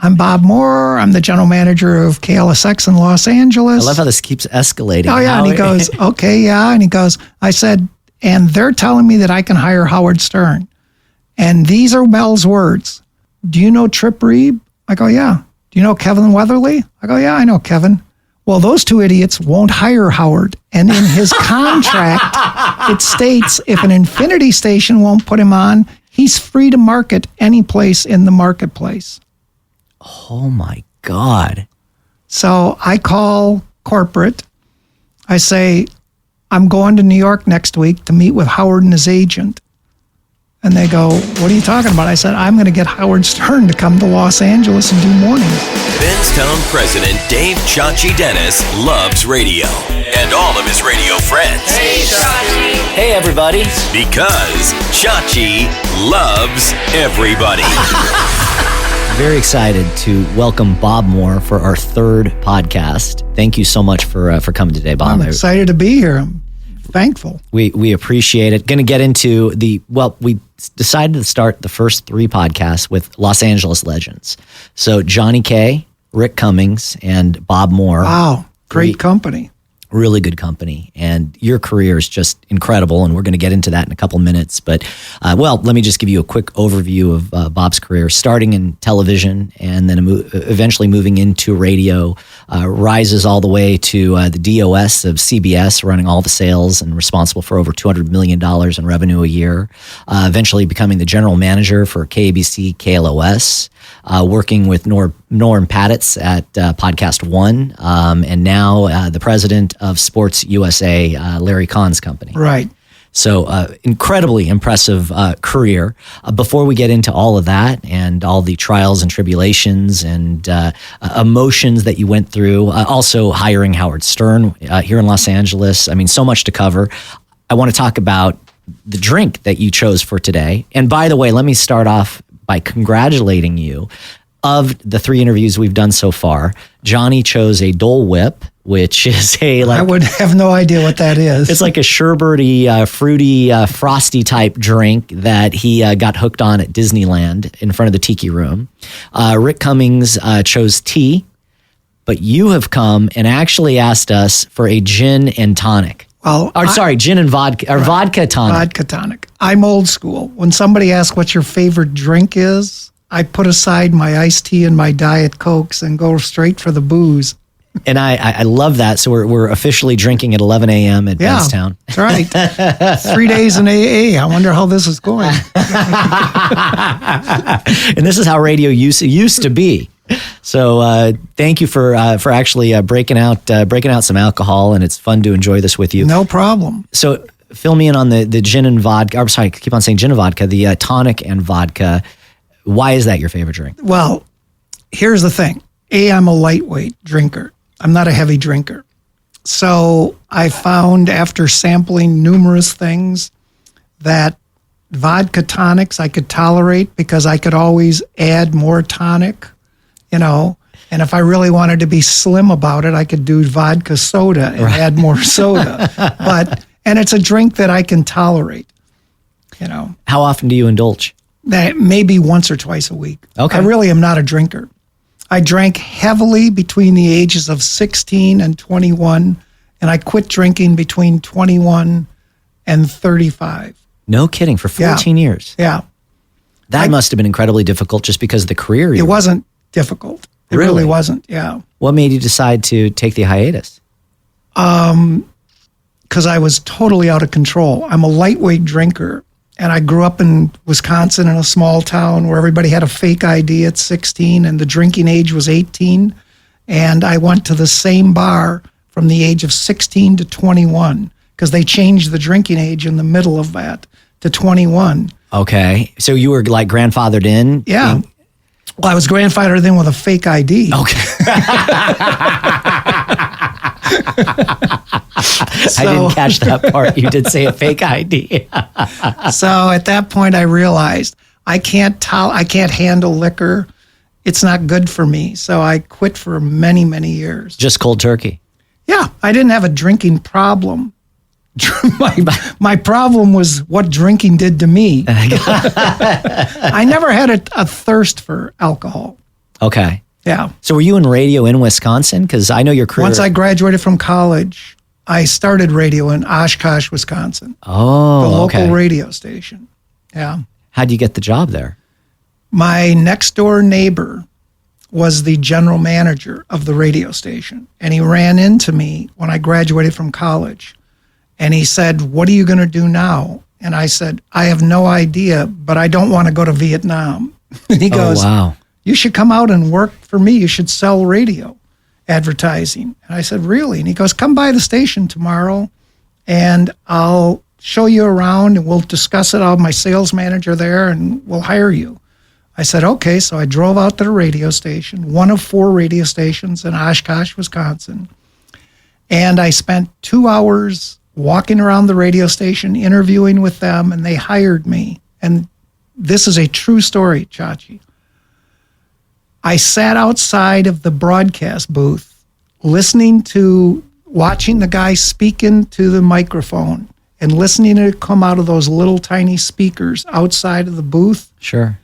I'm Bob Moore. I'm the general manager of KLSX in Los Angeles. I love how this keeps escalating. Oh, yeah. And he goes, okay, yeah. And he goes, I said, and they're telling me that I can hire Howard Stern. And these are Mel's words. Do you know Trip Reeb? I go, yeah. Do you know Kevin Weatherly? I go, yeah, I know Kevin. Well, those two idiots won't hire Howard. And in his contract, it states if an Infinity station won't put him on, he's free to market any place in the marketplace. Oh, my God. So I call corporate. I say, I'm going to New York next week to meet with Howard and his agent. And they go, what are you talking about? I said, I'm going to get Howard Stern to come to Los Angeles and do mornings. Benztown president Dave Chachi Dennis loves radio and all of his radio friends. Hey, Chachi. Hey, everybody. Because Chachi loves everybody. Very excited to welcome Bob Moore for our third podcast. Thank you so much for coming today, Bob. I'm excited to be here. I'm thankful. We appreciate it. Going to get into we decided to start the first three podcasts with Los Angeles legends. So Johnny K, Rick Cummings, and Bob Moore. Wow, great company. Really good company. And your career is just incredible, and we're going to get into that in a couple minutes. But, let me just give you a quick overview of Bob's career, starting in television and then eventually moving into radio, rises all the way to the DOS of CBS, running all the sales and responsible for over $200 million in revenue a year, eventually becoming the general manager for KABC, KLOS, working with Norm Pattiz at Podcast One, and now the president of Sports USA, Larry Kahn's company. Right. So incredibly impressive career. Before we get into all of that and all the trials and tribulations and emotions that you went through, also hiring Howard Stern here in Los Angeles, I mean, so much to cover. I want to talk about the drink that you chose for today. And by the way, let me start off by congratulating you. Of the three interviews we've done so far, Johnny chose a Dole Whip, which is I would have no idea what that is. It's like a sherbety, fruity, frosty type drink that he got hooked on at Disneyland in front of the Tiki Room. Rick Cummings chose tea, but you have come and actually asked us for a gin and tonic. Well, gin and vodka, or vodka tonic. Vodka tonic. I'm old school. When somebody asks what your favorite drink is, I put aside my iced tea and my Diet Cokes and go straight for the booze. And I love that. So we're officially drinking at 11 a.m. at Benztown. That's right. 3 days in AA. I wonder how this is going. And this is how radio used to be. So thank you for actually breaking out some alcohol, and it's fun to enjoy this with you. No problem. So fill me in on the gin and vodka. I'm sorry, I keep on saying gin and vodka. The tonic and vodka. Why is that your favorite drink? Well, here's the thing. I'm a lightweight drinker. I'm not a heavy drinker. So I found after sampling numerous things that vodka tonics I could tolerate because I could always add more tonic, and if I really wanted to be slim about it, I could do vodka soda and add more soda. And it's a drink that I can tolerate, How often do you indulge? That maybe once or twice a week. Okay. I really am not a drinker. I drank heavily between the ages of 16 and 21, and I quit drinking between 21 and 35. No kidding, for 14 years. Yeah. That must have been incredibly difficult just because of the career. It wasn't difficult. It really wasn't, yeah. What made you decide to take the hiatus? Because I was totally out of control. I'm a lightweight drinker. And I grew up in Wisconsin in a small town where everybody had a fake ID at 16 and the drinking age was 18. And I went to the same bar from the age of 16 to 21 because they changed the drinking age in the middle of that to 21. Okay. So you were like grandfathered in? Yeah. Well, I was grandfathered in with a fake ID. Okay. I didn't catch that part. You did say a fake ID. So at that point, I realized I can't handle liquor. It's not good for me. So I quit for many, many years. Just cold turkey. Yeah, I didn't have a drinking problem. My problem was what drinking did to me. I never had a thirst for alcohol. Okay. Yeah. So were you in radio in Wisconsin? Because I know your career. Once I graduated from college, I started radio in Oshkosh, Wisconsin. Oh, the local okay. radio station. Yeah. How'd you get the job there? My next door neighbor was the general manager of the radio station. And he ran into me when I graduated from college. And he said, "What are you going to do now?" And I said, "I have no idea, but I don't want to go to Vietnam." And he goes, "Oh, wow. You should come out and work for me. You should sell radio advertising." And I said, "Really?" And he goes, "Come by the station tomorrow and I'll show you around and we'll discuss it. I'll have my sales manager there and we'll hire you." I said, "Okay." So I drove out to the radio station, one of 4 radio stations in Oshkosh, Wisconsin. And I spent 2 hours walking around the radio station, interviewing with them, and they hired me. And this is a true story, Chachi. I sat outside of the broadcast booth, watching the guy speak into the microphone and listening to it come out of those little tiny speakers outside of the booth. Sure.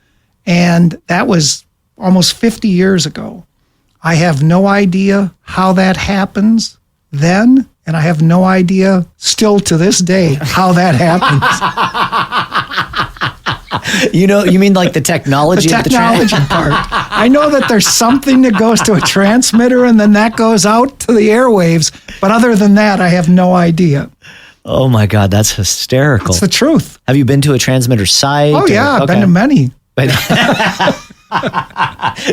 And that was almost 50 years ago. I have no idea how that happens then, and I have no idea still to this day how that happens. You mean like the technology The of the technology part. I know that there's something that goes to a transmitter and then that goes out to the airwaves, but other than that, I have no idea. Oh my God, that's hysterical. It's the truth. Have you been to a transmitter site? Oh yeah, I've been to many. But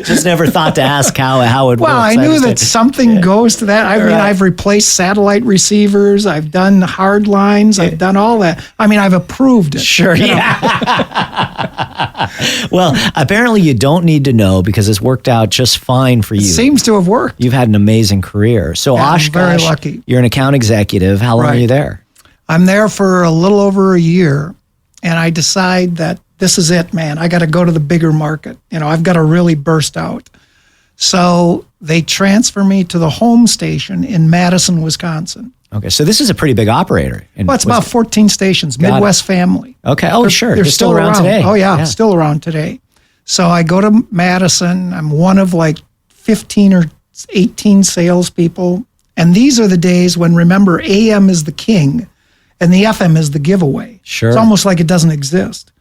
just never thought to ask how it works. Well, I knew that something goes to that. I mean, Right. I've replaced satellite receivers. I've done hard lines. I've done all that. I mean, I've approved it. Sure, yeah. Well, apparently you don't need to know because it's worked out just fine for you. It seems to have worked. You've had an amazing career. So Yeah, I'm Oshkosh, very lucky. You're an account executive. How long are Right. you there? I'm there for a little over a year, and I decide that this is it, man. I got to go to the bigger market. I've got to really burst out. So they transfer me to the home station in Madison, Wisconsin. Okay, so this is a pretty big operator. Well, it's about 14 stations, Got it. Midwest family. Okay, oh, sure. They're still around today. Oh, yeah, still around today. So I go to Madison. I'm one of like 15 or 18 salespeople. And these are the days when, remember, AM is the king and the FM is the giveaway. Sure. It's almost like it doesn't exist.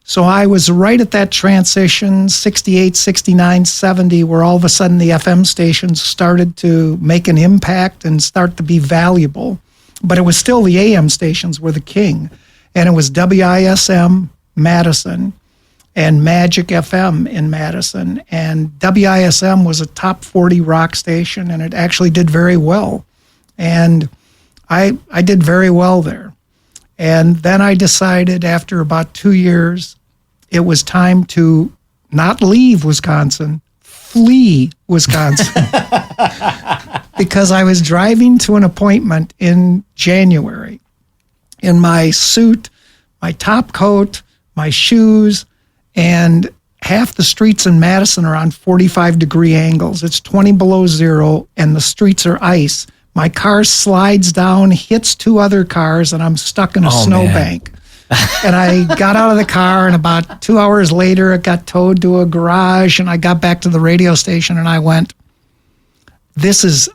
So I was right at that transition, 68, 69, 70, where all of a sudden the FM stations started to make an impact and start to be valuable. But it was still the AM stations were the king. And it was WISM Madison and Magic FM in Madison. And WISM was a top 40 rock station, and it actually did very well. And I did very well there. And then I decided after about 2 years, it was time to not leave Wisconsin, flee Wisconsin. Because I was driving to an appointment in January in my suit, my top coat, my shoes, and half the streets in Madison are on 45-degree angles. It's 20 below zero, and the streets are ice. My car slides down, hits 2 other cars, and I'm stuck in a snowbank. And I got out of the car, and about 2 hours later, it got towed to a garage, and I got back to the radio station, and I went,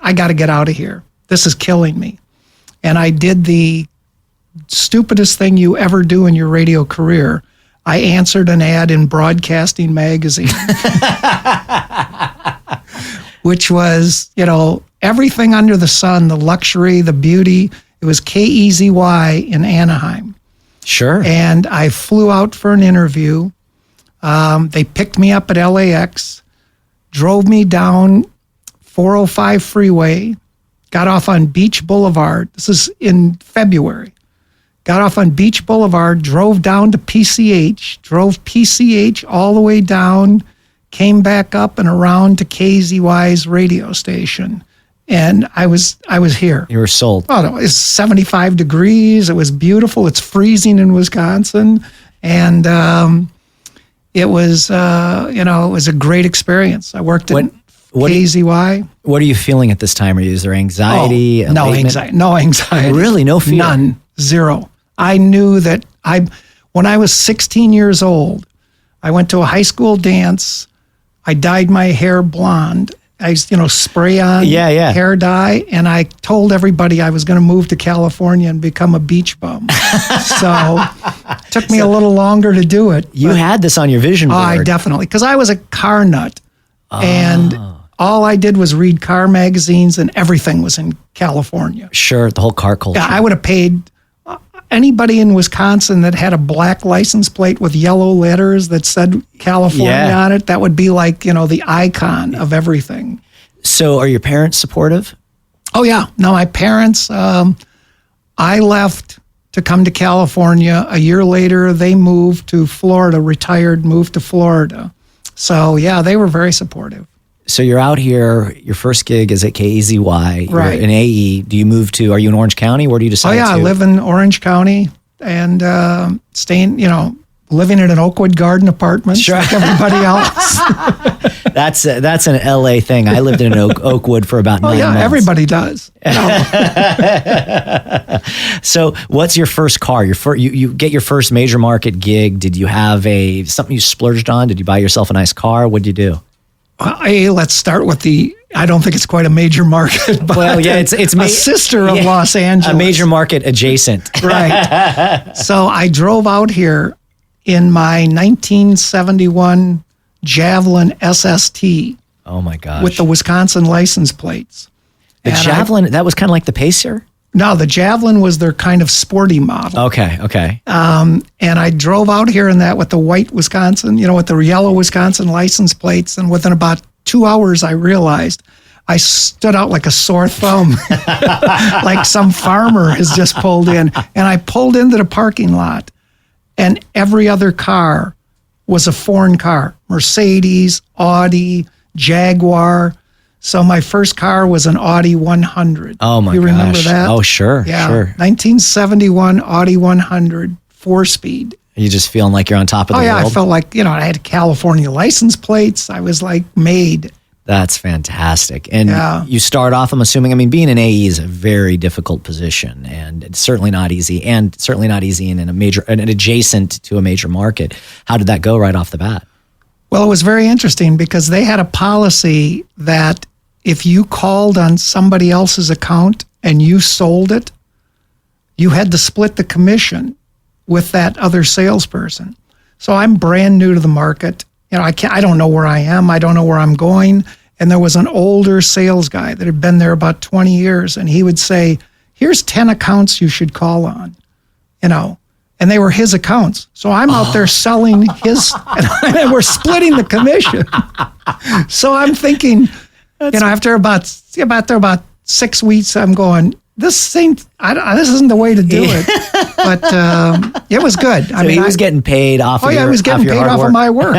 I got to get out of here. This is killing me. And I did the stupidest thing you ever do in your radio career. I answered an ad in Broadcasting Magazine, which was, everything under the sun, the luxury, the beauty. It was KEZY in Anaheim. Sure. And I flew out for an interview. They picked me up at LAX, drove me down 405 freeway, got off on Beach Boulevard. This is in February. Got off on Beach Boulevard, drove down to PCH, drove PCH all the way down, came back up and around to KZY's radio station. And I was here. You were sold. Oh, no, it's 75 degrees. It was beautiful. It's freezing in Wisconsin. And it was, it was a great experience. I worked at KZY. What are you feeling at this time? Is there anxiety? No anxiety. No anxiety. Really? No fear? None. Zero. I knew that when I was 16 years old, I went to a high school dance I dyed my hair blonde. I, spray on hair dye, and I told everybody I was going to move to California and become a beach bum. So it took me a little longer to do it. You had this on your vision board. I definitely, because I was a car nut, and all I did was read car magazines, and everything was in California. Sure, the whole car culture. Yeah, I would have paid anybody in Wisconsin that had a black license plate with yellow letters that said California on it. That would be like, the icon of everything. So are your parents supportive? Oh, yeah. No, my parents, I left to come to California. A year later, they moved to Florida, retired, moved to Florida. So, yeah, they were very supportive. So you're out here, your first gig is at KAZY. You're right. in AE. Do you move to, are you in Orange County? Where do you decide to? Oh, yeah, I live in Orange County and staying, living in an Oakwood Garden apartment like everybody else. That's an LA thing. I lived in Oakwood for about 9 months. Everybody does. So what's your first car? You get your first major market gig. Did you have something you splurged on? Did you buy yourself a nice car? What'd you do? Let's start with I don't think it's quite a major market, but it's a sister of Los Angeles. A major market adjacent. Right. So I drove out here in my 1971 Javelin SST. Oh my gosh. With the Wisconsin license plates. The Javelin, that was kind of like the Pacer? No, the Javelin was their kind of sporty model. Okay. And I drove out here in that with the white Wisconsin, with the yellow Wisconsin license plates. And within about 2 hours, I realized I stood out like a sore thumb, like some farmer has just pulled in. And I pulled into the parking lot, and every other car was a foreign car. Mercedes, Audi, Jaguar. So my first car was an Audi 100. Oh my gosh. You remember that? Oh, sure. Yeah. Sure. 1971 Audi 100, 4-speed. You just feeling like you're on top of the world? I felt like, I had California license plates. I was like made. That's fantastic. And you start off, I'm assuming, being an AE is a very difficult position, and it's certainly not easy, and certainly not easy in an adjacent to a major market. How did that go right off the bat? Well, it was very interesting because they had a policy that if you called on somebody else's account and you sold it, you had to split the commission with that other salesperson. So I'm brand new to the market. I don't know where I am. I don't know where I'm going. And there was an older sales guy that had been there about 20 years. And he would say, here's 10 accounts you should call on, and they were his accounts. So I'm out there selling his, and we're splitting the commission. So I'm thinking, after about 6 weeks, I'm going, this isn't the way to do it. But it was good. He was getting paid off. He was getting paid off of my work.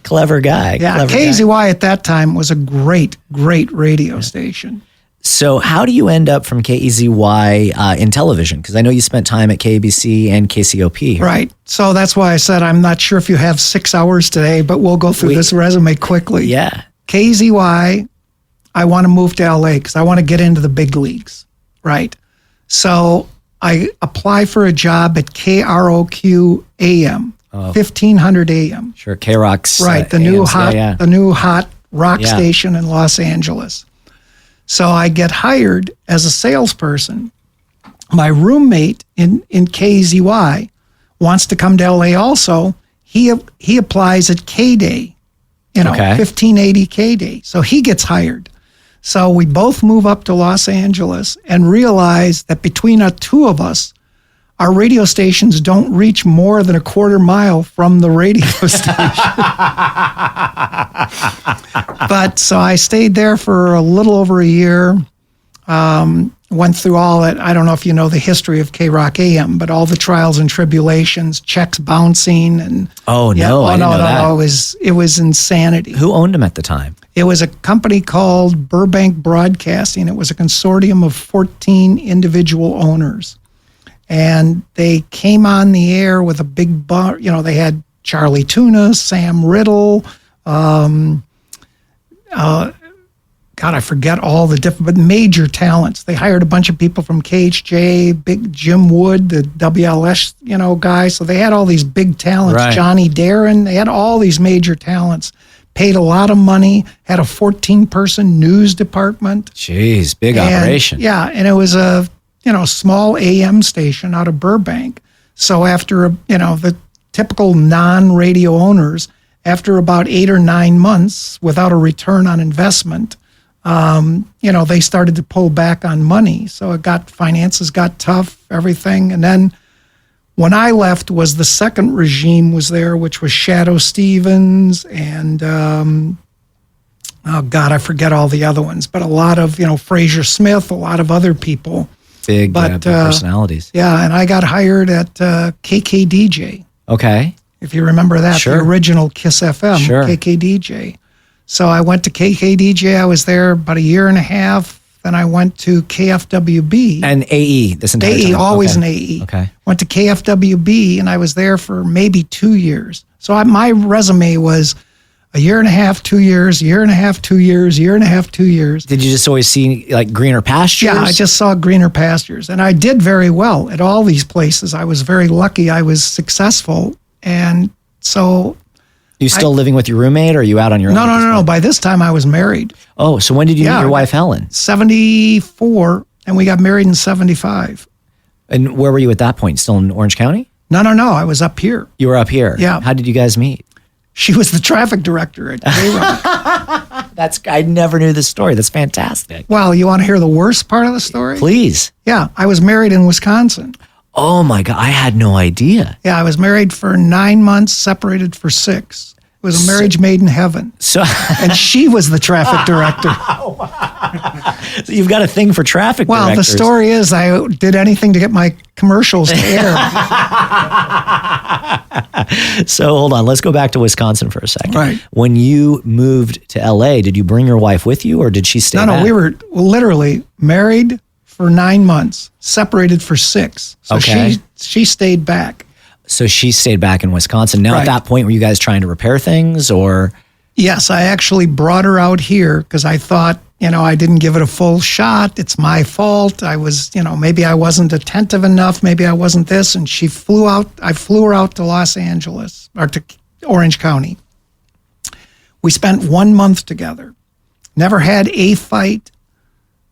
Clever guy. Yeah, KZY at that time was a great radio station. So how do you end up from KZY in television? Because I know you spent time at KABC and KCOP. Right. So that's why I said I'm not sure if you have 6 hours today, but we'll go through this resume quickly. Yeah. KZY, I want to move to LA because I want to get into the big leagues. Right. So I apply for a job at KROQ AM, 1500 AM. Sure, K-Rock's. Right, the new hot rock station in Los Angeles. So I get hired as a salesperson. My roommate in KZY wants to come to LA also. He applies at K-Day, 1580 K-Day. So he gets hired. So we both move up to Los Angeles and realize that between the two of us, our radio stations don't reach more than a quarter mile from the radio station. But so I stayed there for a little over a year, went through all that. I don't know if you know the history of K-Rock AM, but all the trials and tribulations, checks bouncing. And I didn't know that. It was insanity. Who owned them at the time? It was a company called Burbank Broadcasting. It was a consortium of 14 individual owners. And they came on the air with a big bar. They had Charlie Tuna, Sam Riddle, God, I forget all the different, but major talents. They hired a bunch of people from KHJ, Big Jim Wood, the WLS, guy. So they had all these big talents. Right. Johnny Darin. They had all these major talents. Paid a lot of money. Had a 14-person news department. Jeez, big operation. Yeah, and it was a small AM station out of Burbank. So after the typical non-radio owners, after about 8 or 9 months without a return on investment, they started to pull back on money. So finances got tough, everything. And then when I left was the second regime was there, which was Shadoe Stevens and, I forget all the other ones, but a lot of, Frazer Smith, a lot of other people. Big personalities. Yeah, and I got hired at KKDJ. Okay. If you remember that, Sure. the original KISS FM, Sure. KKDJ. So I went to KKDJ. I was there about a year and a half. Then I went to KFWB. And AE this entire AE, time? always Okay. an AE. Okay. Went to KFWB, and I was there for maybe 2 years. So my resume was a year and a half, 2 years, year and a half, 2 years, year and a half, 2 years. Did you just always see like greener pastures? Yeah, I just saw greener pastures. And I did very well at all these places. I was very lucky. I was successful. And so... You still living with your roommate, or are you out on your own? No. By this time, I was married. Oh, so when did you meet your wife, Helen? 74, and we got married in 75. And where were you at that point? Still in Orange County? No. I was up here. You were up here. Yeah. How did you guys meet? She was the traffic director at K-Rock. I never knew this story. That's fantastic. Well, you want to hear the worst part of the story? Please. Yeah, I was married in Wisconsin. Oh my God, I had no idea. Yeah, I was married for 9 months, separated for 6. It was a marriage made in heaven. So And she was the traffic director. you've got a thing for traffic Well, directors. the story is I did anything to get my commercials to air. So hold on, let's go back to Wisconsin for a second. Right. When you moved to LA, did you bring your wife with you, or did she stay back? No, we were literally married for 9 months, separated for 6. So Okay. she stayed back. So she stayed back in Wisconsin. Now, Right. at that point, were you guys trying to repair things, or? Yes, I actually brought her out here because I thought, I didn't give it a full shot. It's my fault. I was, maybe I wasn't attentive enough. Maybe I wasn't this. And she flew out. I flew her out to Los Angeles or to Orange County. We spent 1 month together. Never had a fight,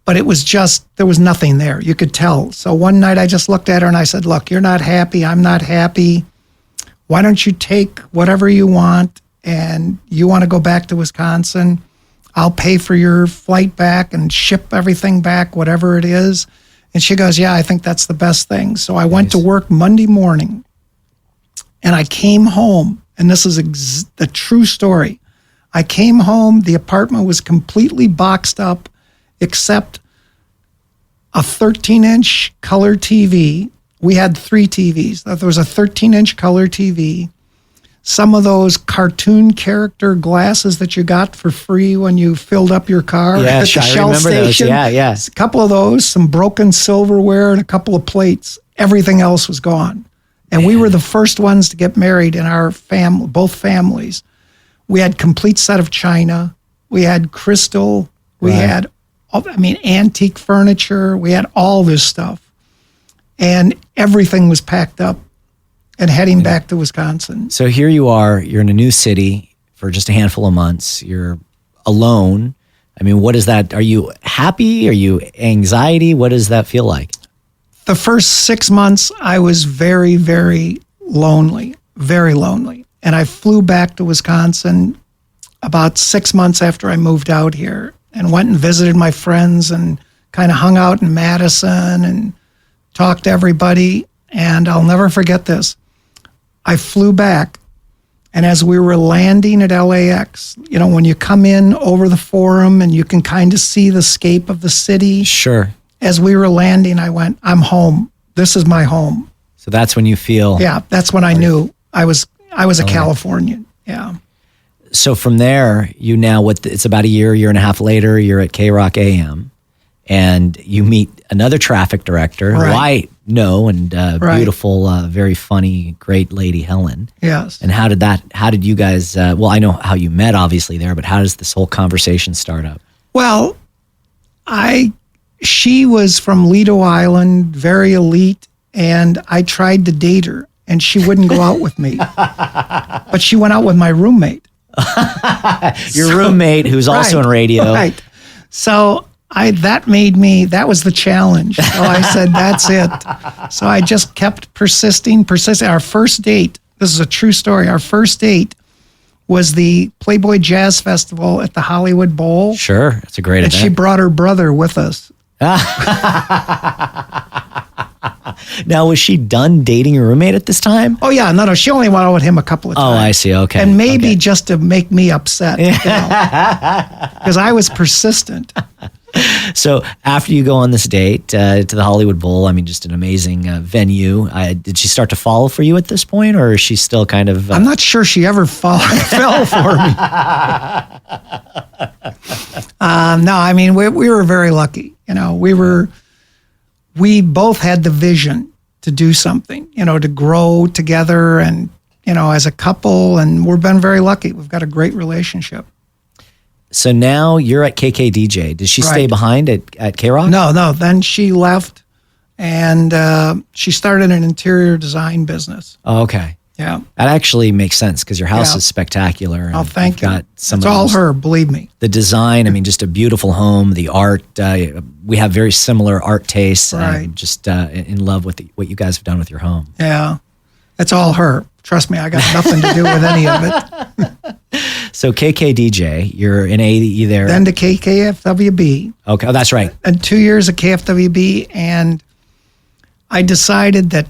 but it was just, there was nothing there. You could tell. So one night I just looked at her and I said, look, you're not happy. I'm not happy. Why don't you take whatever you want, and you want to go back to Wisconsin? I'll pay for your flight back and ship everything back, whatever it is. And she goes, yeah, I think that's the best thing. So I went to work Monday morning, and I came home, and this is the true story. I came home, the apartment was completely boxed up, except a 13-inch color TV. We had 3 TVs. There was a 13-inch color TV. Some of those cartoon character glasses that you got for free when you filled up your car at the I Shell remember station. those. Yeah. A couple of those, some broken silverware, and a couple of plates. Everything else was gone. And we were the first ones to get married in our family, both families. We had complete set of china. We had crystal. We had, antique furniture. We had all this stuff. And everything was packed up and heading back to Wisconsin. So here you are, you're in a new city for just a handful of months. You're alone. I mean, what is that? Are you happy? Are you anxiety? What does that feel like? The first 6 months, I was very, very lonely, very lonely. And I flew back to Wisconsin about 6 months after I moved out here and went and visited my friends and kind of hung out in Madison and talked to everybody. And I'll never forget this. I flew back, and as we were landing at LAX, when you come in over the forum and you can kind of see the scape of the city. Sure. As we were landing, I went, I'm home. This is my home. So that's when you feel. Yeah, that's when I knew I was a Californian. Yeah. So from there, it's about a year and a half later, you're at K-Rock AM, and you meet another traffic director who I know, and beautiful, very funny, great lady, Helen. Yes. And how did you guys, I know how you met obviously there, but how does this whole conversation start up? Well, She was from Lido Island, very elite, and I tried to date her, and she wouldn't go out with me. But she went out with my roommate. Your roommate, who's also in radio. Right. So that was the challenge. So I said, that's it. So I just kept persisting. Our first date, this is a true story, our first date was the Playboy Jazz Festival at the Hollywood Bowl. Sure, it's a great event. And she brought her brother with us. Now, was she done dating your roommate at this time? Oh, yeah. No. She only went out with him a couple of times. Oh, I see. Okay. And maybe just to make me upset, because I was persistent. So after you go on this date to the Hollywood Bowl, I mean, just an amazing venue. Did she start to fall for you at this point, or is she still kind of... I'm not sure she ever fell for me. No, I mean, we were very lucky. We both had the vision to do something, to grow together and, as a couple, and we've been very lucky. We've got a great relationship. So now you're at KKDJ. Did she stay behind at K-Rock? No. Then she left, and she started an interior design business. Oh, okay. Yeah. That actually makes sense because your house is spectacular. Oh, thank you. It's all her, believe me. The design, I mean, just a beautiful home. The art, we have very similar art tastes. Right. I'm just in love with what you guys have done with your home. Yeah. It's all her. Trust me, I got nothing to do with any of it. So KKDJ, you're in AE there. Then to KFWB. Okay, oh, that's right. And 2 years at KFWB, and I decided that,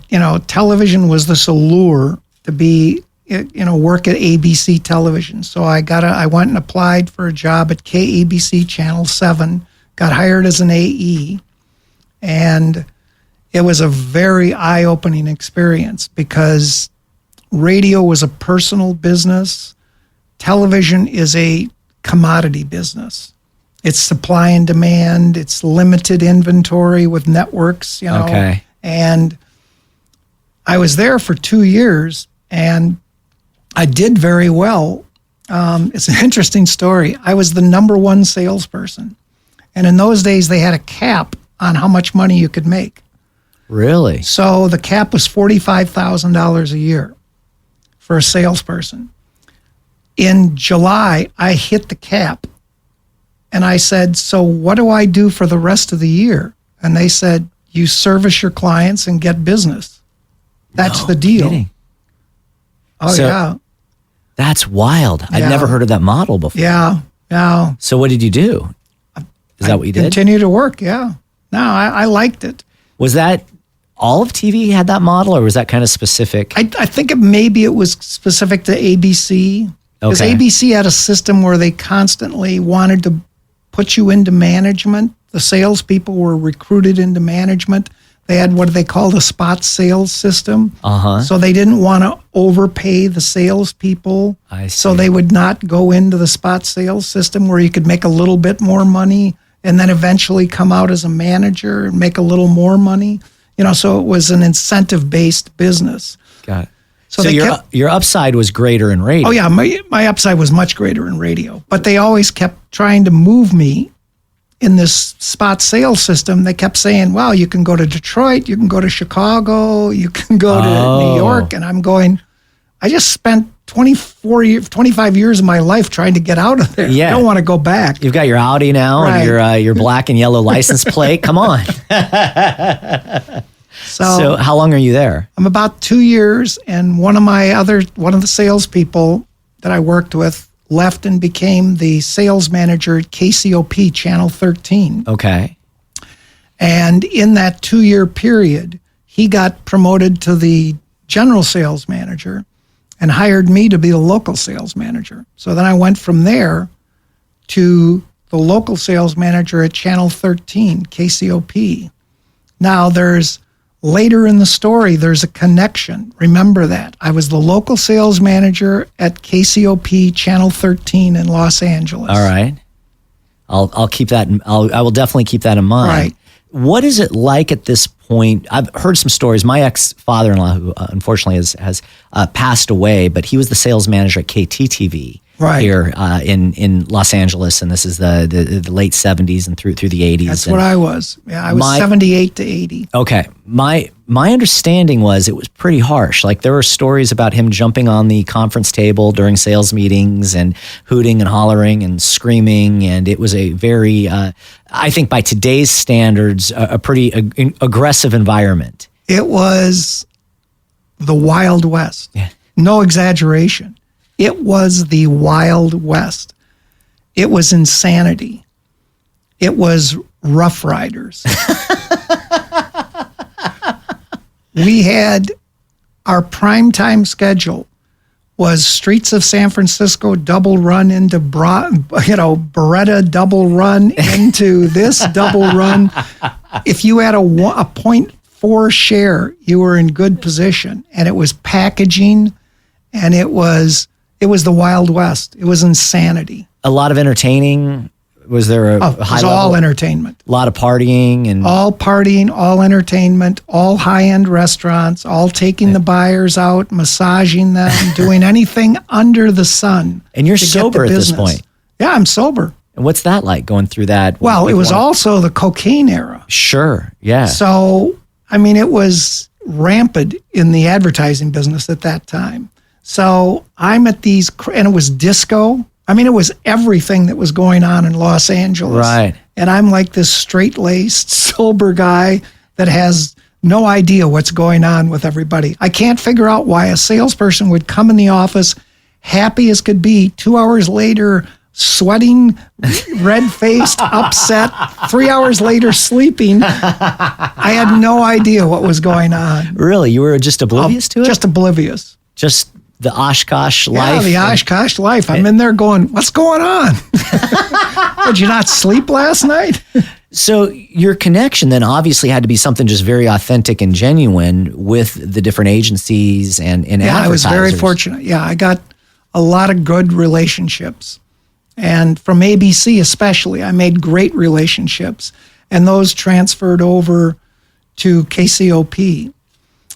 television was this allure to be, work at ABC television. So I went and applied for a job at KABC Channel 7, got hired as an AE, and it was a very eye-opening experience because radio was a personal business. Television is a commodity business. It's supply and demand. It's limited inventory with networks, Okay. And I was there for 2 years, and I did very well. It's an interesting story. I was the number one salesperson. And in those days, they had a cap on how much money you could make. Really? So the cap was $45,000 a year for a salesperson. In July, I hit the cap. And I said, so what do I do for the rest of the year? And they said, you service your clients and get business. That's the deal. Kidding. Oh, So- yeah. That's wild. I'd Yeah. never heard of that model before. Yeah. No. So what did you do? Is that what you did? Continue to work, yeah. No, I liked it. Was that all of TV had that model, or was that kind of specific? I think maybe it was specific to ABC. Because Okay. ABC had a system where they constantly wanted to put you into management. The salespeople were recruited into management. They had what they called a spot sales system. Uh-huh. So they didn't want to overpay the salespeople. I So see. they would not go into the spot sales system where you could make a little bit more money and then eventually come out as a manager and make a little more money. So it was an incentive-based business. Got it. So So they your upside was greater in radio. Oh, yeah, my upside was much greater in radio. But they always kept trying to move me in this spot sales system. They kept saying, well, you can go to Detroit, you can go to Chicago, you can go to New York. And I'm going, I just spent 25 years of my life trying to get out of there. Yeah. I don't want to go back. You've got your Audi now Right. and your black and yellow license plate. Come on. So how long are you there? I'm about 2 years, and one of the salespeople that I worked with left and became the sales manager at KCOP Channel 13. Okay. And in that 2 year period, he got promoted to the general sales manager and hired me to be the local sales manager. So then I went from there to the local sales manager at Channel 13, KCOP. Now later in the story, there's a connection. Remember that. I was the local sales manager at KCOP Channel 13 in Los Angeles. All right. I'll keep that. I will definitely keep that in mind. Right. What is it like at this point? I've heard some stories. My ex-father-in-law, who unfortunately has passed away, but he was the sales manager at KTTV. Right. here in Los Angeles, and this is the late 70s and through the 80s. That's and what I was. Yeah, I was 78 to 80. Okay. My understanding was it was pretty harsh. Like there were stories about him jumping on the conference table during sales meetings and hooting and hollering and screaming. And it was a very, I think by today's standards, a pretty aggressive environment. It was the Wild West. Yeah. No exaggeration. It was the Wild West. It was insanity. It was Rough Riders. We had our primetime schedule was Streets of San Francisco double run into Beretta double run into this double run. If you had a 0.4 share, you were in good position, and it was packaging, and it was the Wild West. It was insanity. A lot of entertaining. Was there a high level? It was all entertainment. A lot of partying and all partying, all entertainment, all high-end restaurants, all taking the buyers out, massaging them, doing anything under the sun. And you're sober at this point. Yeah, I'm sober. And what's that like going through that? Well, it was also the cocaine era. Sure, yeah. So, I mean, it was rampant in the advertising business at that time. So I'm at these, and it was disco. I mean, it was everything that was going on in Los Angeles. Right. And I'm like this straight-laced, sober guy that has no idea what's going on with everybody. I can't figure out why a salesperson would come in the office happy as could be, 2 hours later, sweating, red-faced, upset, 3 hours later, sleeping. I had no idea what was going on. Really? You were just oblivious to it? Just oblivious. Just the Oshkosh life? Yeah, the Oshkosh life. I'm in there going, what's going on? Did you not sleep last night? So your connection then obviously had to be something just very authentic and genuine with the different agencies and Yeah, I was advertisers. very fortunate. Yeah, I got a lot of good relationships. And from ABC especially, I made great relationships. And those transferred over to KCOP.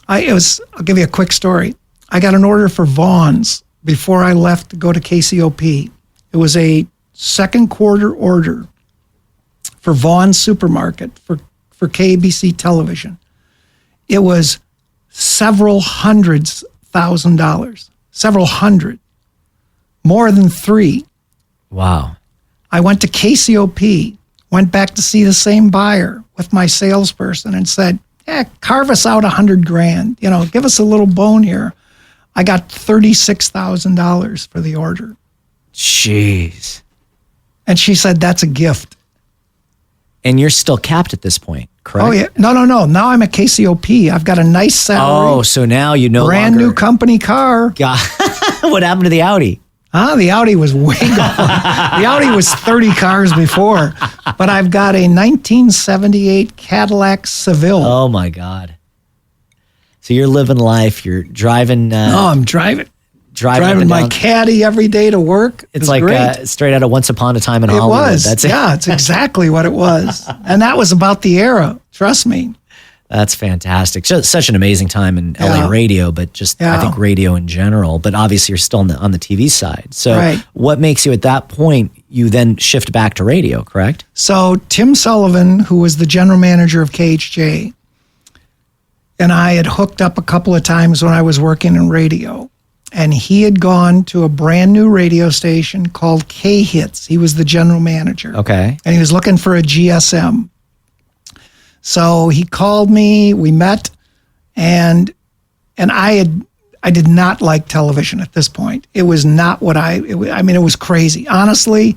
I'll give you a quick story. I got an order for Vaughn's before I left to go to KCOP. It was a second quarter order for Vaughn's Supermarket for KABC television. It was several $100,000, several hundred, more than 3. Wow. I went to KCOP, went back to see the same buyer with my salesperson and said, carve us out $100,000, give us a little bone here. I got $36,000 for the order. Jeez. And she said, that's a gift. And you're still capped at this point, correct? Oh, yeah. No. Now I'm at KCOP. I've got a nice salary. Oh, so now you no brand longer... new company car. God. What happened to the Audi? The Audi was way gone. The Audi was 30 cars before. But I've got a 1978 Cadillac Seville. Oh, my God. So you're living life. You're driving. I'm driving. Driving my Caddy every day to work. It's like straight out of Once Upon a Time in Hollywood. It was. That's it. Yeah, it's exactly what it was. And that was about the era. Trust me. That's fantastic. So, such an amazing time in LA radio, but just I think radio in general. But obviously, you're still on the TV side. So, what makes you at that point? You then shift back to radio, correct? So Tim Sullivan, who was the general manager of KHJ, and I had hooked up a couple of times when I was working in radio. And he had gone to a brand new radio station called K-Hits. He was the general manager. Okay. And he was looking for a GSM. So he called me, we met, and I did not like television at this point. It was not what it was crazy. Honestly,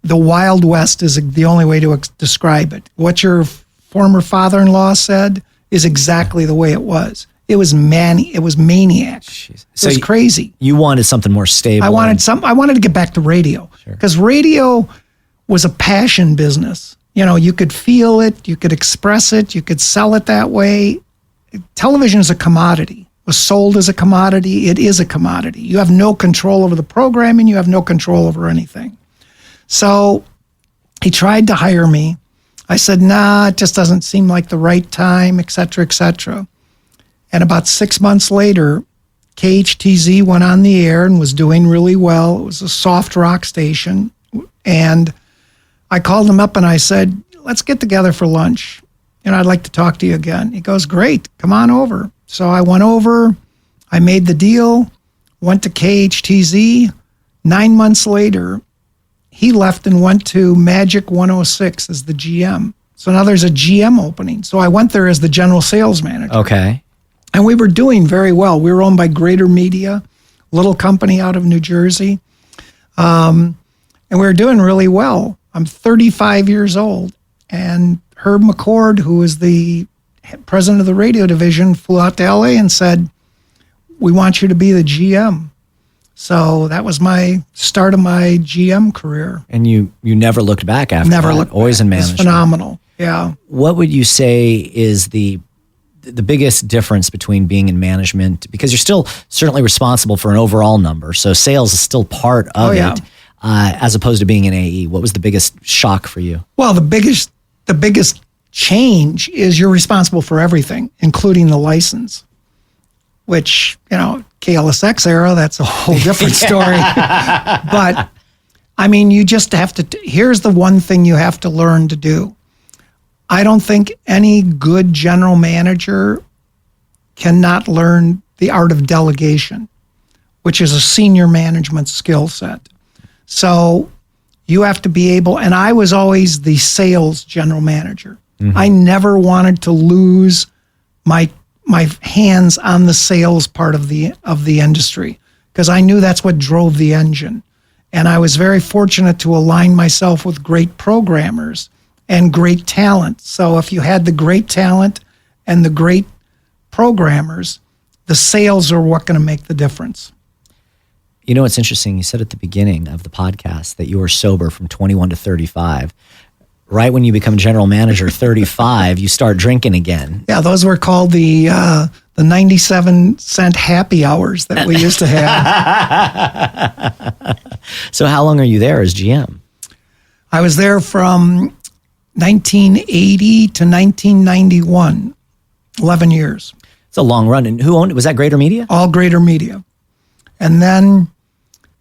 the Wild West is the only way to describe it. What your former father-in-law said is exactly the way it was. It was maniac. Jeez. So it was crazy. You wanted something more stable. I wanted to get back to radio because radio was a passion business. You could feel it, you could express it, you could sell it that way. Television is a commodity. It was sold as a commodity. It is a commodity. You have no control over the programming. You have no control over anything. So he tried to hire me. I said, nah, it just doesn't seem like the right time, et cetera, et cetera. And about 6 months later, KHTZ went on the air and was doing really well. It was a soft rock station. And I called him up and I said, let's get together for lunch. I'd like to talk to you again. He goes, great, come on over. So I went over, I made the deal, went to KHTZ. 9 months later, he left and went to Magic 106 as the GM. So now there's a GM opening. So I went there as the general sales manager. Okay. And we were doing very well. We were owned by Greater Media, little company out of New Jersey. And we were doing really well. I'm 35 years old. And Herb McCord, who was the president of the radio division, flew out to LA and said, we want you to be the GM. So that was my start of my GM career. And you never looked back after Never that? Looked Always back. in management. It's phenomenal. Yeah. What would you say is the biggest difference between being in management? Because you're still certainly responsible for an overall number, so sales is still part of it, as opposed to being an AE. What was the biggest shock for you? Well, the biggest change is you're responsible for everything, including the license, which, KLSX era, that's a whole different story. But, you just have to, here's the one thing you have to learn to do. I don't think any good general manager cannot learn the art of delegation, which is a senior management skill set. So you have to be able, and I was always the sales general manager. Mm-hmm. I never wanted to lose my hands on the sales part of the industry, because I knew that's what drove the engine. And I was very fortunate to align myself with great programmers and great talent. So if you had the great talent and the great programmers, the sales are what going to make the difference. It's interesting. You said at the beginning of the podcast that you were sober from 21 to 35. Right when you become general manager, 35, you start drinking again. Yeah, those were called the 97-cent happy hours that we used to have. So how long are you there as GM? I was there from 1980 to 1991, 11 years. It's a long run. And who owned it? Was that Greater Media? All Greater Media. And then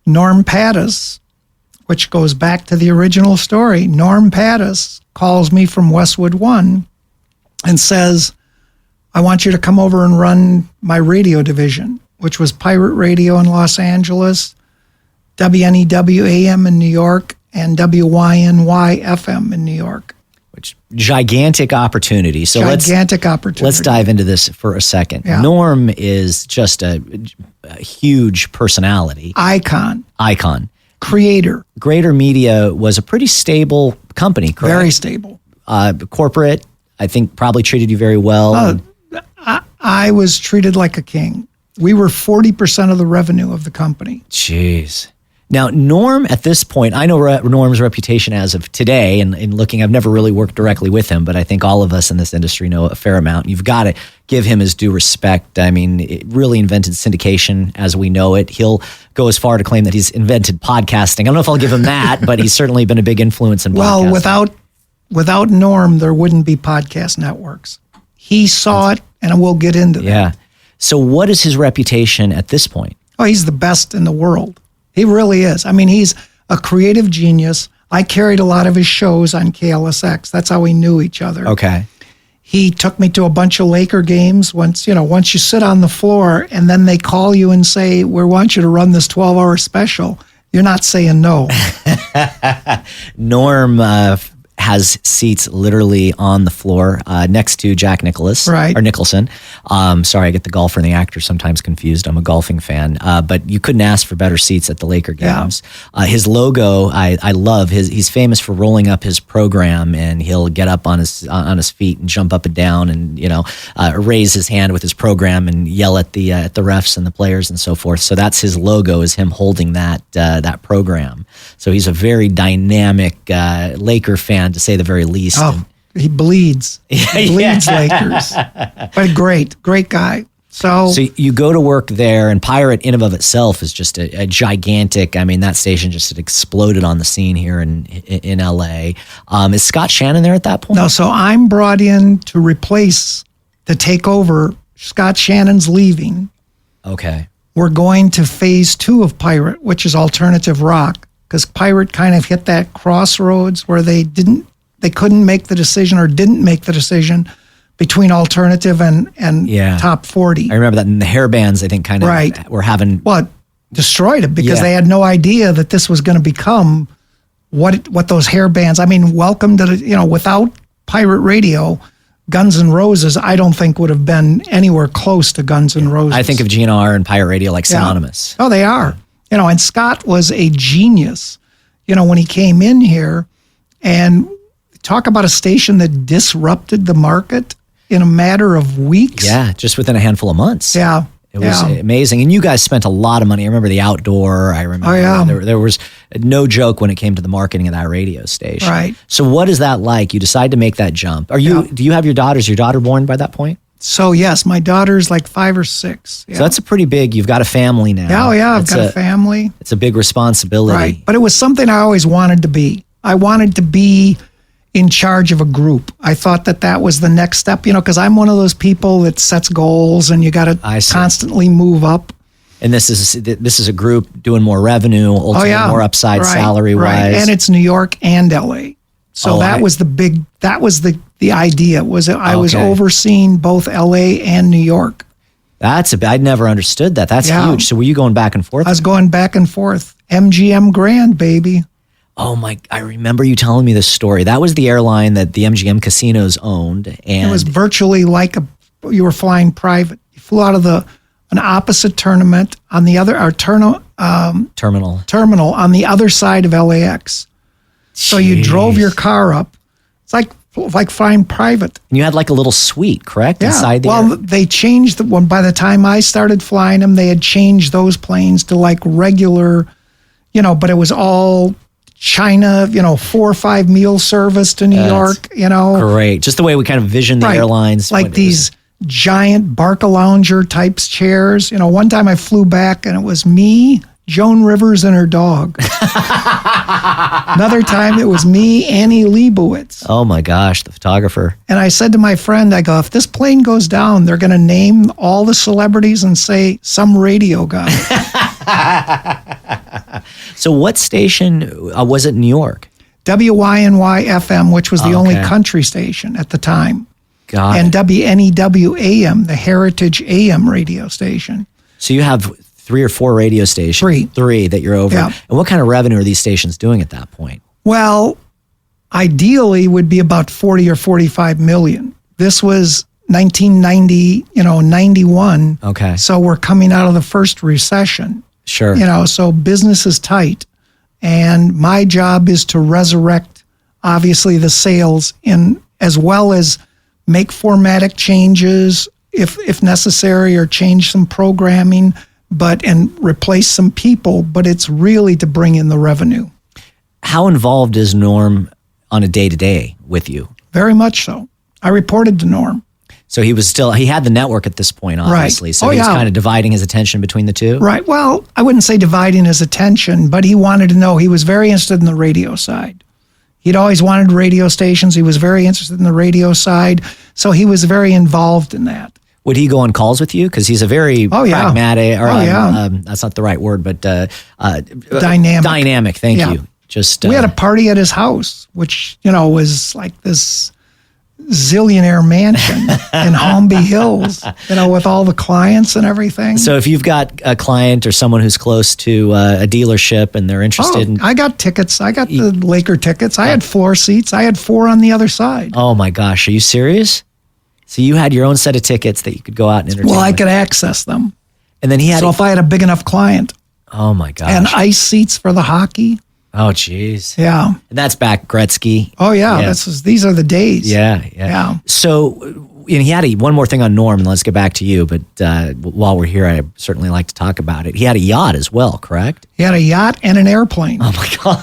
Norm Pattiz, which goes back to the original story. Norm Pattiz calls me from Westwood One and says, I want you to come over and run my radio division, which was Pirate Radio in Los Angeles, WNEW AM in New York, and WYNY FM in New York. Which gigantic opportunity. So gigantic opportunity. Let's dive into this for a second. Yeah. Norm is just a huge personality. Icon. Creator. Greater Media was a pretty stable company, correct? Very stable. Corporate, I think, probably treated you very well. I was treated like a king. We were 40% of the revenue of the company. Jeez. Now, Norm, at this point, I know Norm's reputation as of today, and in looking, I've never really worked directly with him, but I think all of us in this industry know a fair amount. You've got to give him his due respect. It really invented syndication as we know it. He'll go as far to claim that he's invented podcasting. I don't know if I'll give him that, but he's certainly been a big influence in podcasting. Well, without Norm, there wouldn't be podcast networks. He saw it, and we'll get into that. Yeah. So what is his reputation at this point? Oh, he's the best in the world. He really is. He's a creative genius. I carried a lot of his shows on KLSX. That's how we knew each other. Okay. He took me to a bunch of Laker games. Once you sit on the floor and then they call you and say, we want you to run this 12-hour special, you're not saying no. Norm has seats literally on the floor next to Jack Nicklaus, right. Or Nicholson. Sorry, I get the golfer and the actor sometimes confused. I'm a golfing fan, but you couldn't ask for better seats at the Laker games. Yeah. His logo, I love. He's famous for rolling up his program, and he'll get up on his feet and jump up and down, and raise his hand with his program and yell at the refs and the players and so forth. So that's his logo, is him holding that program. So he's a very dynamic Laker fan, to say the very least. Oh, he bleeds. He bleeds Lakers. But great guy. So you go to work there, and Pirate in and of itself is just a gigantic, that station just had exploded on the scene here in LA. Is Scott Shannon there at that point? No, so I'm brought in to take over. Scott Shannon's leaving. Okay. we're going to phase 2 of Pirate, which is alternative rock, because Pirate kind of hit that crossroads where they couldn't make the decision or didn't make the decision between alternative and top 40. I remember that in the hair bands, I think, kind of were having... Well, it destroyed it because they had no idea that this was going to become what those hair bands... I mean, welcome to the... without Pirate Radio... Guns N' Roses, I don't think would have been anywhere close to Guns N' Roses. I think of GNR and Pirate Radio like synonymous. Oh, they are. And Scott was a genius, when he came in here, and talk about a station that disrupted the market in a matter of weeks. Yeah, just within a handful of months. Yeah. It was amazing. And you guys spent a lot of money. I remember the outdoor. I remember there was no joke when it came to the marketing of that radio station. Right. So what is that like? You decide to make that jump. Do you have your daughters? Is your daughter born by that point? So yes, my daughter's like 5 or 6. Yeah. So that's a pretty big, you've got a family now. Oh yeah, I've got a family. It's a big responsibility. Right. But it was something I always wanted to be. I wanted to be in charge of a group. I thought that was the next step, because I'm one of those people that sets goals and you got to constantly move up. And this is a group doing more revenue, ultimately more upside salary-wise. Right. And it's New York and LA. So that was the idea, I was overseeing both LA and New York. I'd never understood that. That's huge. So were you going back and forth? I was going back and forth. MGM Grand, baby. Oh I remember you telling me this story. That was the airline that the MGM casinos owned. And it was virtually like you were flying private. You flew out of an opposite tournament on the other, terminal on the other side of LAX. So you drove your car up. It's like flying private. And you had like a little suite, correct? Yeah. Inside the air? They changed the one. By the time I started flying them, they had changed those planes to like regular, but it was all China, 4 or 5 meal service to New York, Great. Just the way we kind of vision the airlines. Like these giant Barcalounger types chairs. One time I flew back and it was me, Joan Rivers, and her dog. Another time it was me, Annie Lebowitz. Oh my gosh, the photographer. And I said to my friend, I go, if this plane goes down, they're going to name all the celebrities and say some radio guy. So what station was it in New York? WYNY FM, which was the only country station at the time. And WNEW AM, the Heritage AM radio station. So you have 3 or 4 radio stations. 3 that you're over. Yeah. And what kind of revenue are these stations doing at that point? Well, ideally would be about 40 or 45 million. This was 1990, 91. Okay. So we're coming out of the first recession. Sure. So business is tight. And my job is to resurrect, obviously, the sales as well as make formatic changes if necessary, or change some programming, and replace some people. But it's really to bring in the revenue. How involved is Norm on a day-to-day with you? Very much so. I reported to Norm. So he had the network at this point, obviously. Right. So he was kind of dividing his attention between the two? Right. Well, I wouldn't say dividing his attention, but he wanted to know. He was very interested in the radio side. He'd always wanted radio stations. He was very interested in the radio side. So he was very involved in that. Would he go on calls with you? Because he's a very pragmatic, that's not the right word, but dynamic. Dynamic, thank you. We had a party at his house, which, was like this zillionaire mansion in Holmby Hills, with all the clients and everything. So if you've got a client or someone who's close to a dealership and they're interested I got tickets. I got the Laker tickets. I had floor seats. I had 4 on the other side. Oh my gosh, are you serious? So you had your own set of tickets that you could go out and entertain. Well, I could access them. And then if I had a big enough client. Oh my gosh. And ice seats for the hockey. Oh, geez. Yeah. And that's back Gretzky. Oh, yeah. These are the days. Yeah. So he had one more thing on Norm, and let's get back to you. But while we're here, I'd certainly like to talk about it. He had a yacht as well, correct? He had a yacht and an airplane. Oh, my God.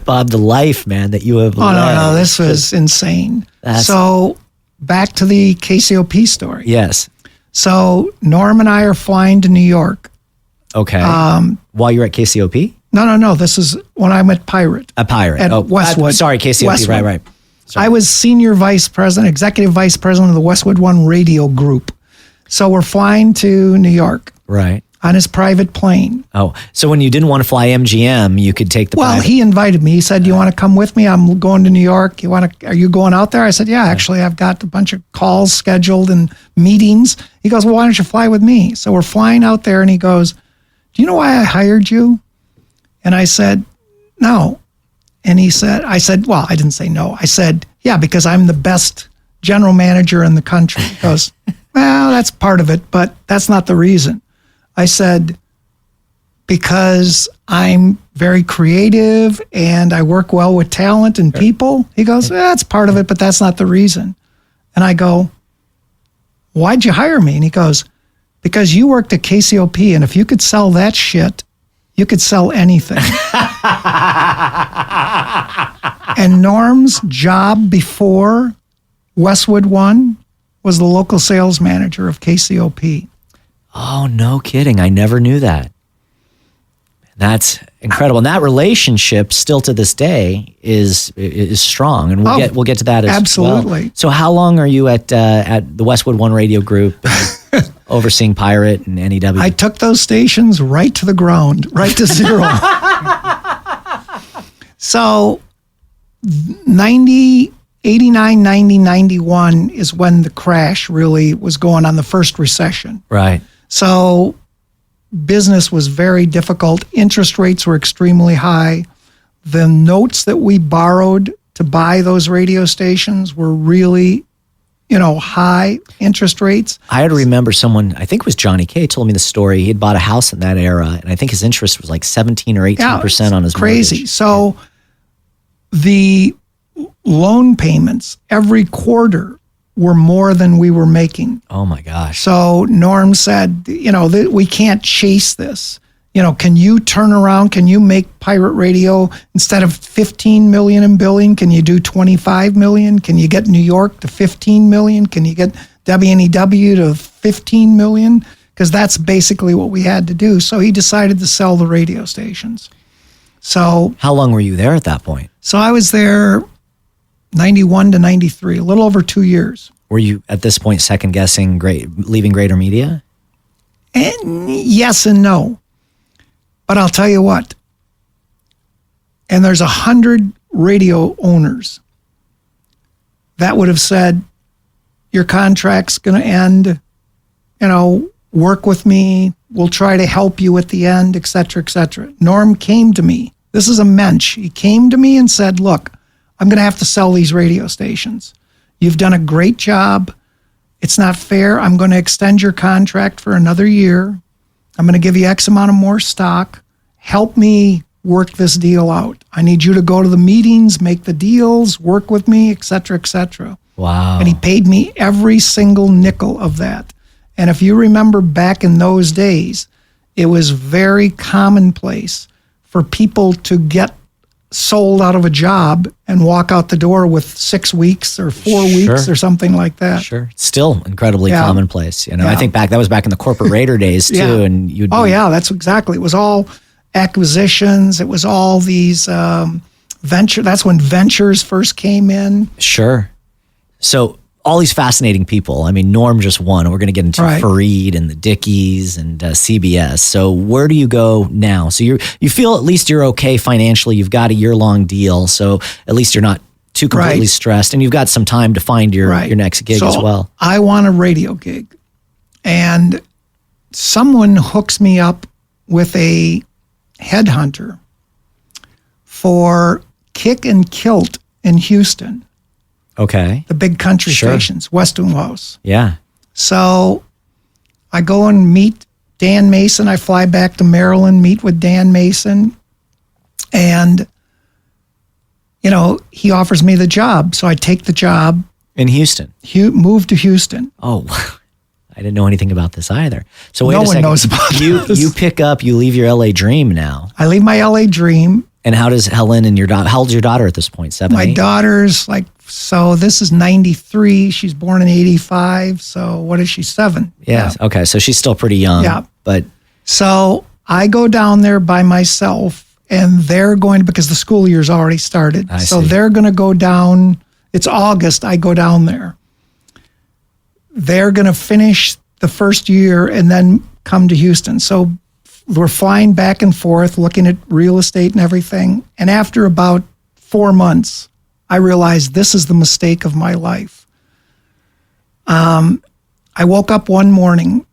Bob, the life, man, that you have led. No. This was insane. So back to the KCOP story. Yes. So Norm and I are flying to New York. Okay. While you're at KCOP? No. This is when I'm at Pirate. A Pirate. At Westwood. Sorry, KCOP. Westwood. Right. Sorry. I was senior vice president, executive vice president of the Westwood One radio group. So we're flying to New York Right. on his private plane. Oh, so when you didn't want to fly MGM, you could take the Well, private. he invited me. He said, "Do you want to come with me? I'm going to New York. Are you going out there?" I said, "Yeah, actually, I've got a bunch of calls scheduled and meetings." He goes, "Well, why don't you fly with me?" So we're flying out there, and he goes, "Do you know why I hired you?" And I said, "No." And I said, well, I didn't say no. I said, "Yeah, because I'm the best general manager in the country." He goes, "Well, that's part of it, but that's not the reason." I said, "Because I'm very creative and I work well with talent and people." He goes, "That's part of it, but that's not the reason." And I go, "Why'd you hire me?" And he goes, "Because you worked at KCOP, and if you could sell that shit, you could sell anything." And Norm's job before Westwood One was the local sales manager of KCOP. Oh, no kidding. I never knew that. That's incredible. And that relationship still to this day is strong. And we'll get to that as absolutely. well. So how long are you at the Westwood One Radio Group overseeing Pirate and NEW? I took those stations right to the ground, right to zero. So 89, 90, 91 is when the crash really was going on, the first recession. Right. So business was very difficult. Interest rates were extremely high. The notes that we borrowed to buy those radio stations were really, high interest rates. I had to remember someone, I think it was Johnny Kay, told me the story. He had bought a house in that era, and I think his interest was like 17 or 18% on his crazy. mortgage. So the loan payments every quarter were more than we were making. Oh my gosh. So Norm said, we can't chase this. Can you turn around? Can you make pirate radio instead of 15 million in billing? Can you do 25 million? Can you get New York to 15 million? Can you get WNEW to 15 million? Because that's basically what we had to do. So he decided to sell the radio stations. So how long were you there at that point? So I was there 91 to 93, a little over 2 years. Were you at this point second guessing leaving Greater Media? And yes and no. But I'll tell you what, and there's 100 radio owners that would have said, your contract's going to end, work with me, we'll try to help you at the end, et cetera, et cetera. Norm came to me. This is a mensch. He came to me and said, look, I'm going to have to sell these radio stations. You've done a great job. It's not fair. I'm going to extend your contract for another year. I'm going to give you X amount of more stock. Help me work this deal out. I need you to go to the meetings, make the deals, work with me, et cetera, et cetera. Wow. And he paid me every single nickel of that. And if you remember back in those days, it was very commonplace for people to get sold out of a job and walk out the door with 6 weeks or 4 weeks or something like that. Sure. Still incredibly commonplace. I think that was back in the corporate raider days too. Yeah. And you'd that's exactly. It was all acquisitions. It was all these venture. That's when ventures first came in. Sure. So all these fascinating people. I mean, Norm just won. We're going to get into Fareed and the Dickies and CBS. So where do you go now? So you feel at least you're okay financially. You've got a year-long deal, so at least you're not too completely stressed, and you've got some time to find your next gig as well. I want a radio gig, and someone hooks me up with a headhunter for Kick and Kilt in Houston. Okay. The big country stations, Westinghouse. Yeah. So I go and meet Dan Mason. I fly back to Maryland, meet with Dan Mason, and, he offers me the job. So I take the job. In Houston? Move to Houston. Oh, I didn't know anything about this either. So wait no a second. one knows about this. You pick up, you leave your LA dream now. I leave my LA dream. And how does Helen and your daughter, how old's your daughter at this point? 7, My 8? daughter's so this is 93. She's born in 85. So what is she, 7? Yeah. Okay. So she's still pretty young. Yeah. But so I go down there by myself, and they're going because the school year's already started. I so see. they're going to go down. It's August. I go down there. They're going to finish the first year and then come to Houston. So we're flying back and forth, looking at real estate and everything. And after about 4 months, I realized this is the mistake of my life. I woke up one morning.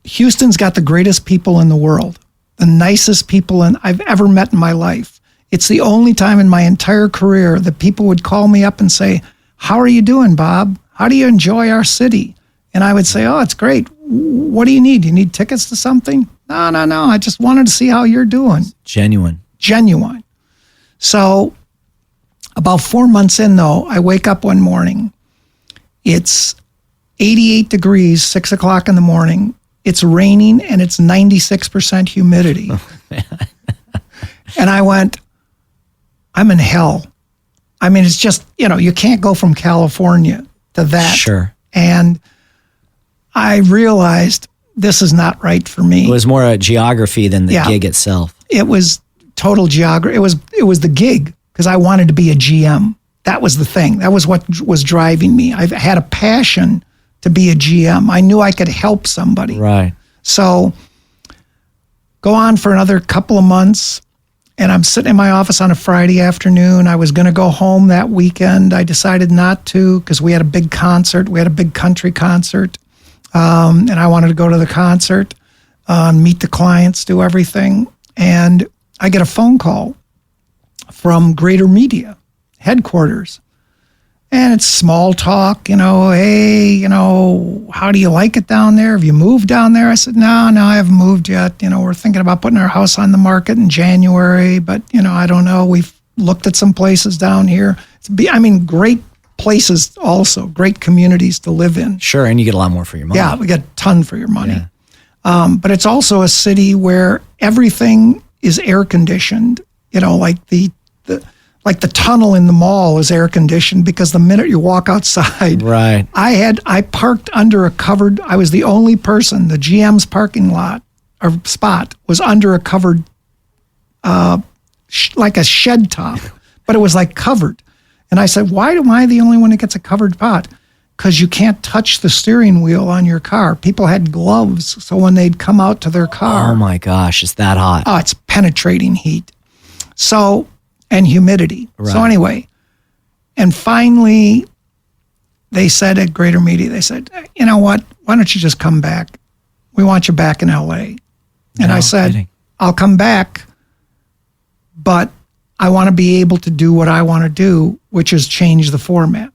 Houston's got the greatest people in the world, the nicest people I've ever met in my life. It's the only time in my entire career that people would call me up and say, "How are you doing, Bob? How do you enjoy our city?" And I would say, "Oh, it's great. What do you need? Do you need tickets to something?" No. I just wanted to see how you're doing. Genuine. So about 4 months in, though, I wake up one morning. It's 88 degrees, 6 o'clock in the morning. It's raining, and it's 96% humidity. Oh, and I went, I'm in hell. I mean, it's just, you can't go from California to that. Sure. And I realized this is not right for me. It was more a geography than the gig itself. It was total geography. It was the gig, because I wanted to be a GM. That was the thing. That was what was driving me. I had a passion to be a GM. I knew I could help somebody. Right. So go on for another couple of months, and I'm sitting in my office on a Friday afternoon. I was going to go home that weekend. I decided not to, because we had a big concert. We had a big country concert, and I wanted to go to the concert, meet the clients, do everything. And I get a phone call from Greater Media headquarters. And it's small talk, hey, how do you like it down there? Have you moved down there? I said, no, I haven't moved yet. We're thinking about putting our house on the market in January, but, I don't know. We've looked at some places down here. Great places also, great communities to live in. Sure, and you get a lot more for your money. Yeah, we get a ton for your money. Yeah. But it's also a city where everything is air conditioned, like the tunnel in the mall is air conditioned, because the minute you walk outside, right. I parked under a covered, I was the only person, the GM's parking lot or spot was under a covered, like a shed top, but it was like covered. And I said, why am I the only one that gets a covered spot? Because you can't touch the steering wheel on your car. People had gloves, so when they'd come out to their car. Oh my gosh, it's that hot. Oh, it's penetrating heat. So, and humidity. Right. So anyway, and finally, they said at Greater Media, they said, you know what, why don't you just come back? We want you back in LA. And I said, kidding. I'll come back, but I want to be able to do what I want to do, which is change the format.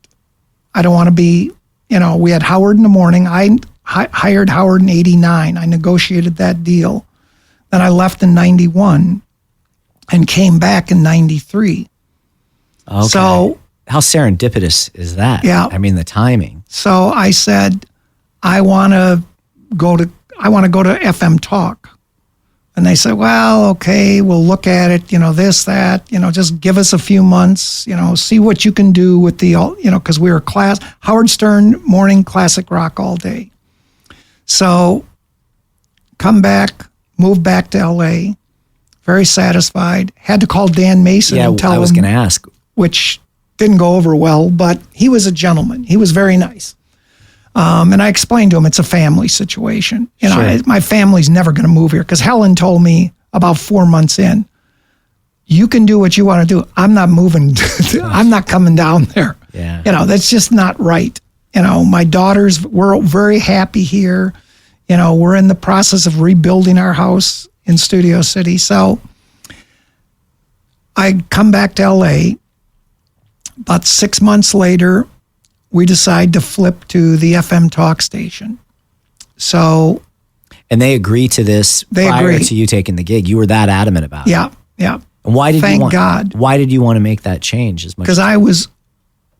I don't want to be, we had Howard in the morning. I hired Howard in 89. I negotiated that deal. Then I left in 91 and came back in 93. Okay. So how serendipitous is that? Yeah. The timing. So I said, I want to go to FM Talk. And they said, well, okay, we'll look at it, this, that, just give us a few months, see what you can do with the, because we were Howard Stern morning classic rock all day. So come back, move back to LA, very satisfied. Had to call Dan Mason and tell him. I was going to ask. Which didn't go over well, but he was a gentleman. He was very nice. And I explained to him it's a family situation. Sure. My family's never going to move here, because Helen told me about 4 months in, you can do what you want to do. I'm not moving. I'm not coming down there. Yeah. That's just not right. My daughters, we're very happy here. We're in the process of rebuilding our house in Studio City. So I come back to LA. About 6 months later, we decide to flip to the FM talk station. So, and they agree to this prior to you taking the gig. You were that adamant about it. Yeah. And why did Thank God. Why did you want to make that change as much? Because I was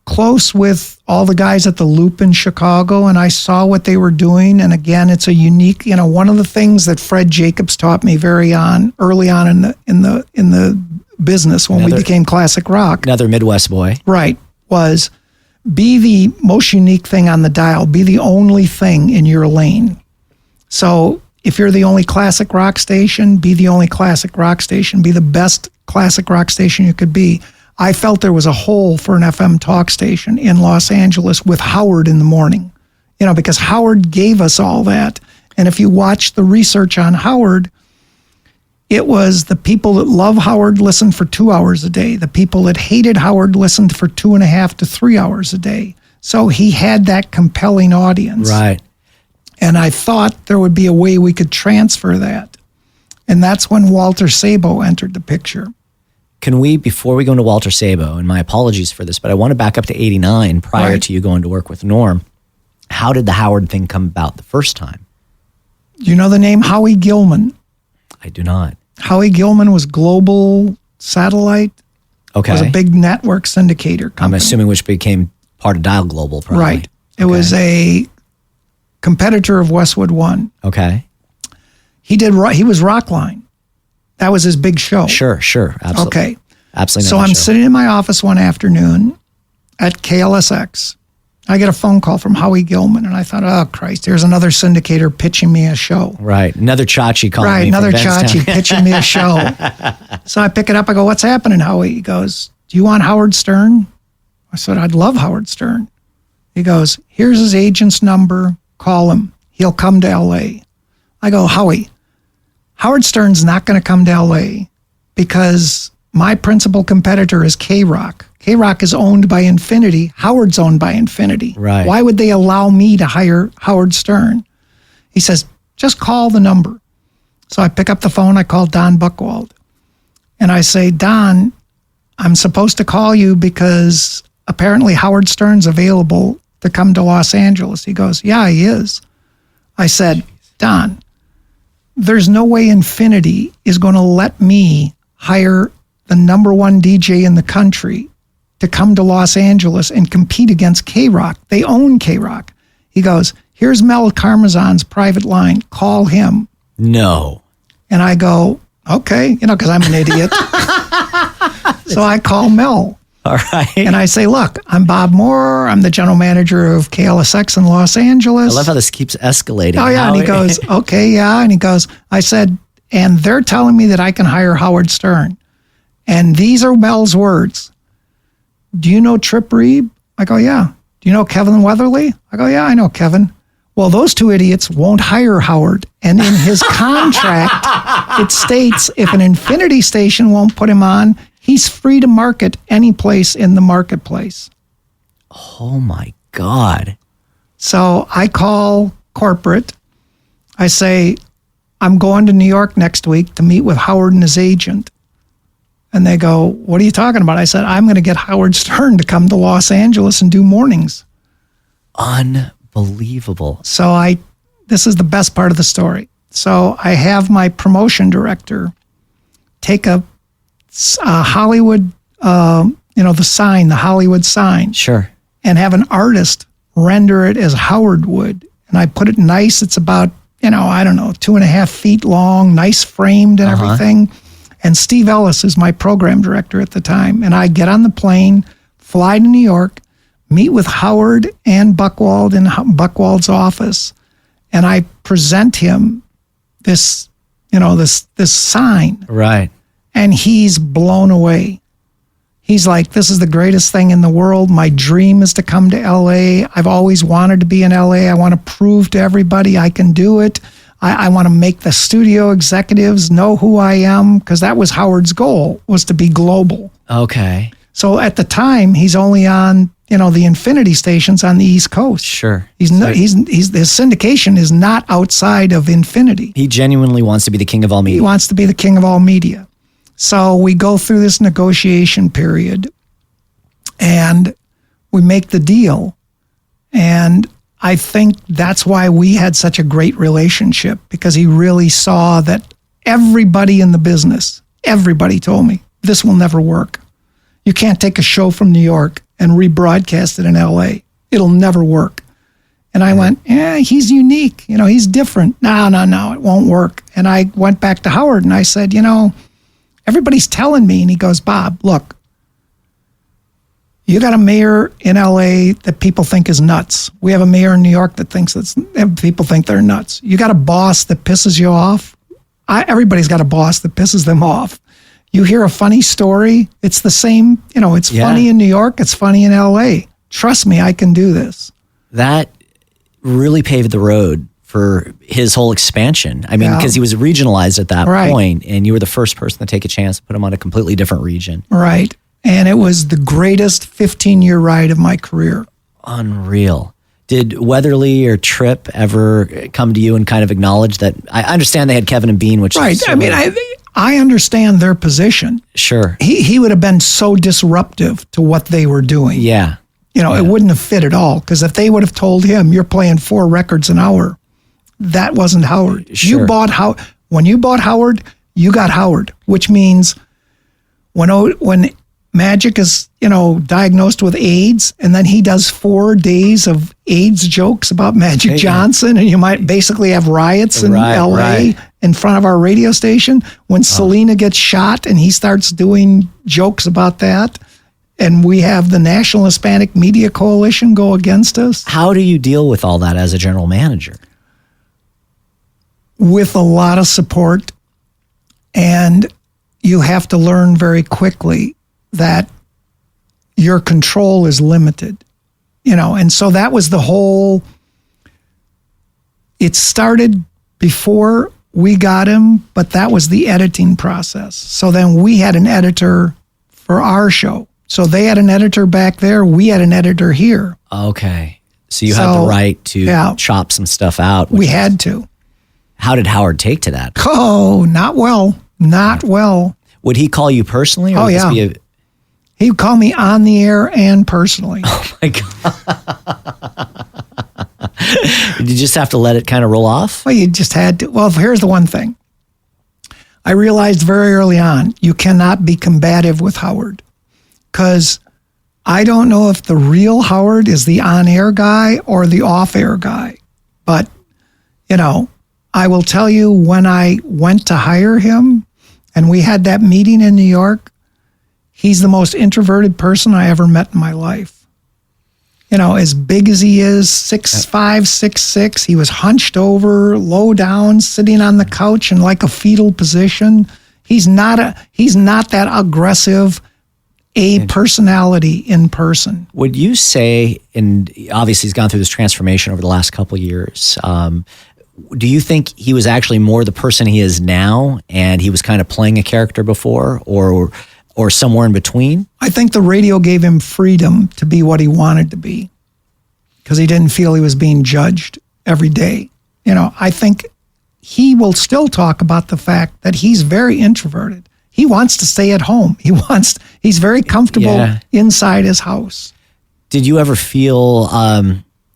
close with all the guys at the Loop in Chicago, and I saw what they were doing. And again, it's a unique, one of the things that Fred Jacobs taught me early on in the business when we became classic rock. Another Midwest boy. Right. Was be the most unique thing on the dial. Be the only thing in your lane. So if you're the only classic rock station, be the only classic rock station. Be the best classic rock station you could be. I felt there was a hole for an FM talk station in Los Angeles with Howard in the morning. because Howard gave us all that. And if you watch the research on Howard, it was the people that love Howard listened for 2 hours a day. The people that hated Howard listened for 2.5 to 3 hours a day. So he had that compelling audience. Right. And I thought there would be a way we could transfer that. And that's when Walter Sabo entered the picture. Can we, before we go into Walter Sabo, and my apologies for this, but I want to back up to 89 prior to you going to work with Norm. How did the Howard thing come about the first time? You know the name Howie Gilman? I do not. Howie Gilman was Global Satellite. Okay. It was a big network syndicator company. I'm assuming which became part of Dial Global, probably. Right. It was a competitor of Westwood One. Okay. He was Rockline. That was his big show. Sure. Absolutely. Okay. Absolutely. So I'm sitting in my office one afternoon at KLSX. I get a phone call from Howie Gilman, and I thought, oh, Christ, here's another syndicator pitching me a show. Right. Another Chachi calling me. Right, another from Chachi pitching me a show. So I pick it up. I go, what's happening, Howie? He goes, do you want Howard Stern? I said, I'd love Howard Stern. He goes, here's his agent's number. Call him. He'll come to L.A. I go, Howie, Howard Stern's not going to come to L.A. because my principal competitor is K-Rock. K-Rock is owned by Infinity. Howard's owned by Infinity. Right. Why would they allow me to hire Howard Stern? He says, just call the number. So I pick up the phone. I call Don Buchwald. And I say, Don, I'm supposed to call you because apparently Howard Stern's available to come to Los Angeles. He goes, yeah, he is. I said, Don, there's no way Infinity is going to let me hire the number one DJ in the country to come to Los Angeles and compete against K-Rock. They own K-Rock. He goes, here's Mel Karmazin's private line. Call him. No. And I go, okay, because I'm an idiot. So I call Mel. All right. And I say, look, I'm Bob Moore. I'm the general manager of KLSX in Los Angeles. I love how this keeps escalating. Oh, yeah. And he goes, okay, yeah. And he goes, I said, and they're telling me that I can hire Howard Stern. And these are Mel's words. Do you know Trip Reeb? I go, yeah. Do you know Kevin Weatherly? I go, yeah, I know Kevin. Well, those two idiots won't hire Howard. And in his contract, it states if an Infinity station won't put him on, he's free to market any place in the marketplace. Oh, my God. So I call corporate. I say, I'm going to New York next week to meet with Howard and his agent. And they go, what are you talking about? I said, I'm going to get Howard Stern to come to Los Angeles and do mornings. Unbelievable. So this is the best part of the story. So I have my promotion director take a Hollywood, the sign, the Hollywood sign. Sure. And have an artist render it as Howard would. And I put it nice. It's about, 2.5 feet long, nice framed and everything. And Steve Ellis is my program director at the time. And I get on the plane, fly to New York, meet with Howard and Buchwald in Buchwald's office. And I present him this sign. Right. And he's blown away. He's like, this is the greatest thing in the world. My dream is to come to LA. I've always wanted to be in LA. I want to prove to everybody I can do it. I want to make the studio executives know who I am, because that was Howard's goal, was to be global. Okay. So at the time, he's only on, the Infinity stations on the East Coast. Sure. His syndication is not outside of Infinity. He genuinely wants to be the king of all media. He wants to be the king of all media. So we go through this negotiation period and we make the deal. And I think that's why we had such a great relationship, because he really saw that everybody in the business, everybody told me, this will never work. You can't take a show from New York and rebroadcast it in LA. It'll never work. And I went, he's unique. He's different. No, it won't work. And I went back to Howard and I said, everybody's telling me. And he goes, Bob, look, you got a mayor in LA that people think is nuts. We have a mayor in New York that people think they're nuts. You got a boss that pisses you off. Everybody's got a boss that pisses them off. You hear a funny story, it's the same, it's funny in New York, it's funny in LA. Trust me, I can do this. That really paved the road for his whole expansion. I mean, because he was regionalized at that point, and you were the first person to take a chance to put him on a completely different region. Right. And it was the greatest 15-year ride of my career. Unreal. Did Weatherly or Tripp ever come to you and kind of acknowledge that? I understand they had Kevin and Bean, which right. I mean, I understand their position. Sure. He would have been so disruptive to what they were doing. Yeah. It wouldn't have fit at all. Because if they would have told him, you're playing 4 records an hour, that wasn't Howard. Sure. When you bought Howard, you got Howard, which means when Magic is, diagnosed with AIDS, and then he does 4 days of AIDS jokes about Magic Johnson, and you might basically have riots in L.A. in front of our radio station. When Selena gets shot, and he starts doing jokes about that, and we have the National Hispanic Media Coalition go against us. How do you deal with all that as a general manager? With a lot of support, and you have to learn very quickly that your control is limited, and so that was the whole, it started before we got him, but that was the editing process. So then we had an editor for our show. So they had an editor back there, we had an editor here. Okay. So you had the right to chop some stuff out. We had to. How did Howard take to that? Oh, not well. Not well. Would he call you personally? Or He would call me on the air and personally. Oh, my God. Did you just have to let it kind of roll off? Well, you just had to. Well, here's the one thing. I realized very early on, you cannot be combative with Howard. Because I don't know if the real Howard is the on-air guy or the off-air guy. But, I will tell you, when I went to hire him and we had that meeting in New York, he's the most introverted person I ever met in my life. As big as he is, 6'5", 6'6", he was hunched over, low down, sitting on the couch in like a fetal position. He's not that aggressive personality in person. Would you say, and obviously he's gone through this transformation over the last couple of years, do you think he was actually more the person he is now and he was kind of playing a character before, or somewhere in between? I think the radio gave him freedom to be what he wanted to be because he didn't feel he was being judged every day. I think he will still talk about the fact that he's very introverted. He wants to stay at home. He's very comfortable inside his house. Did you ever feel,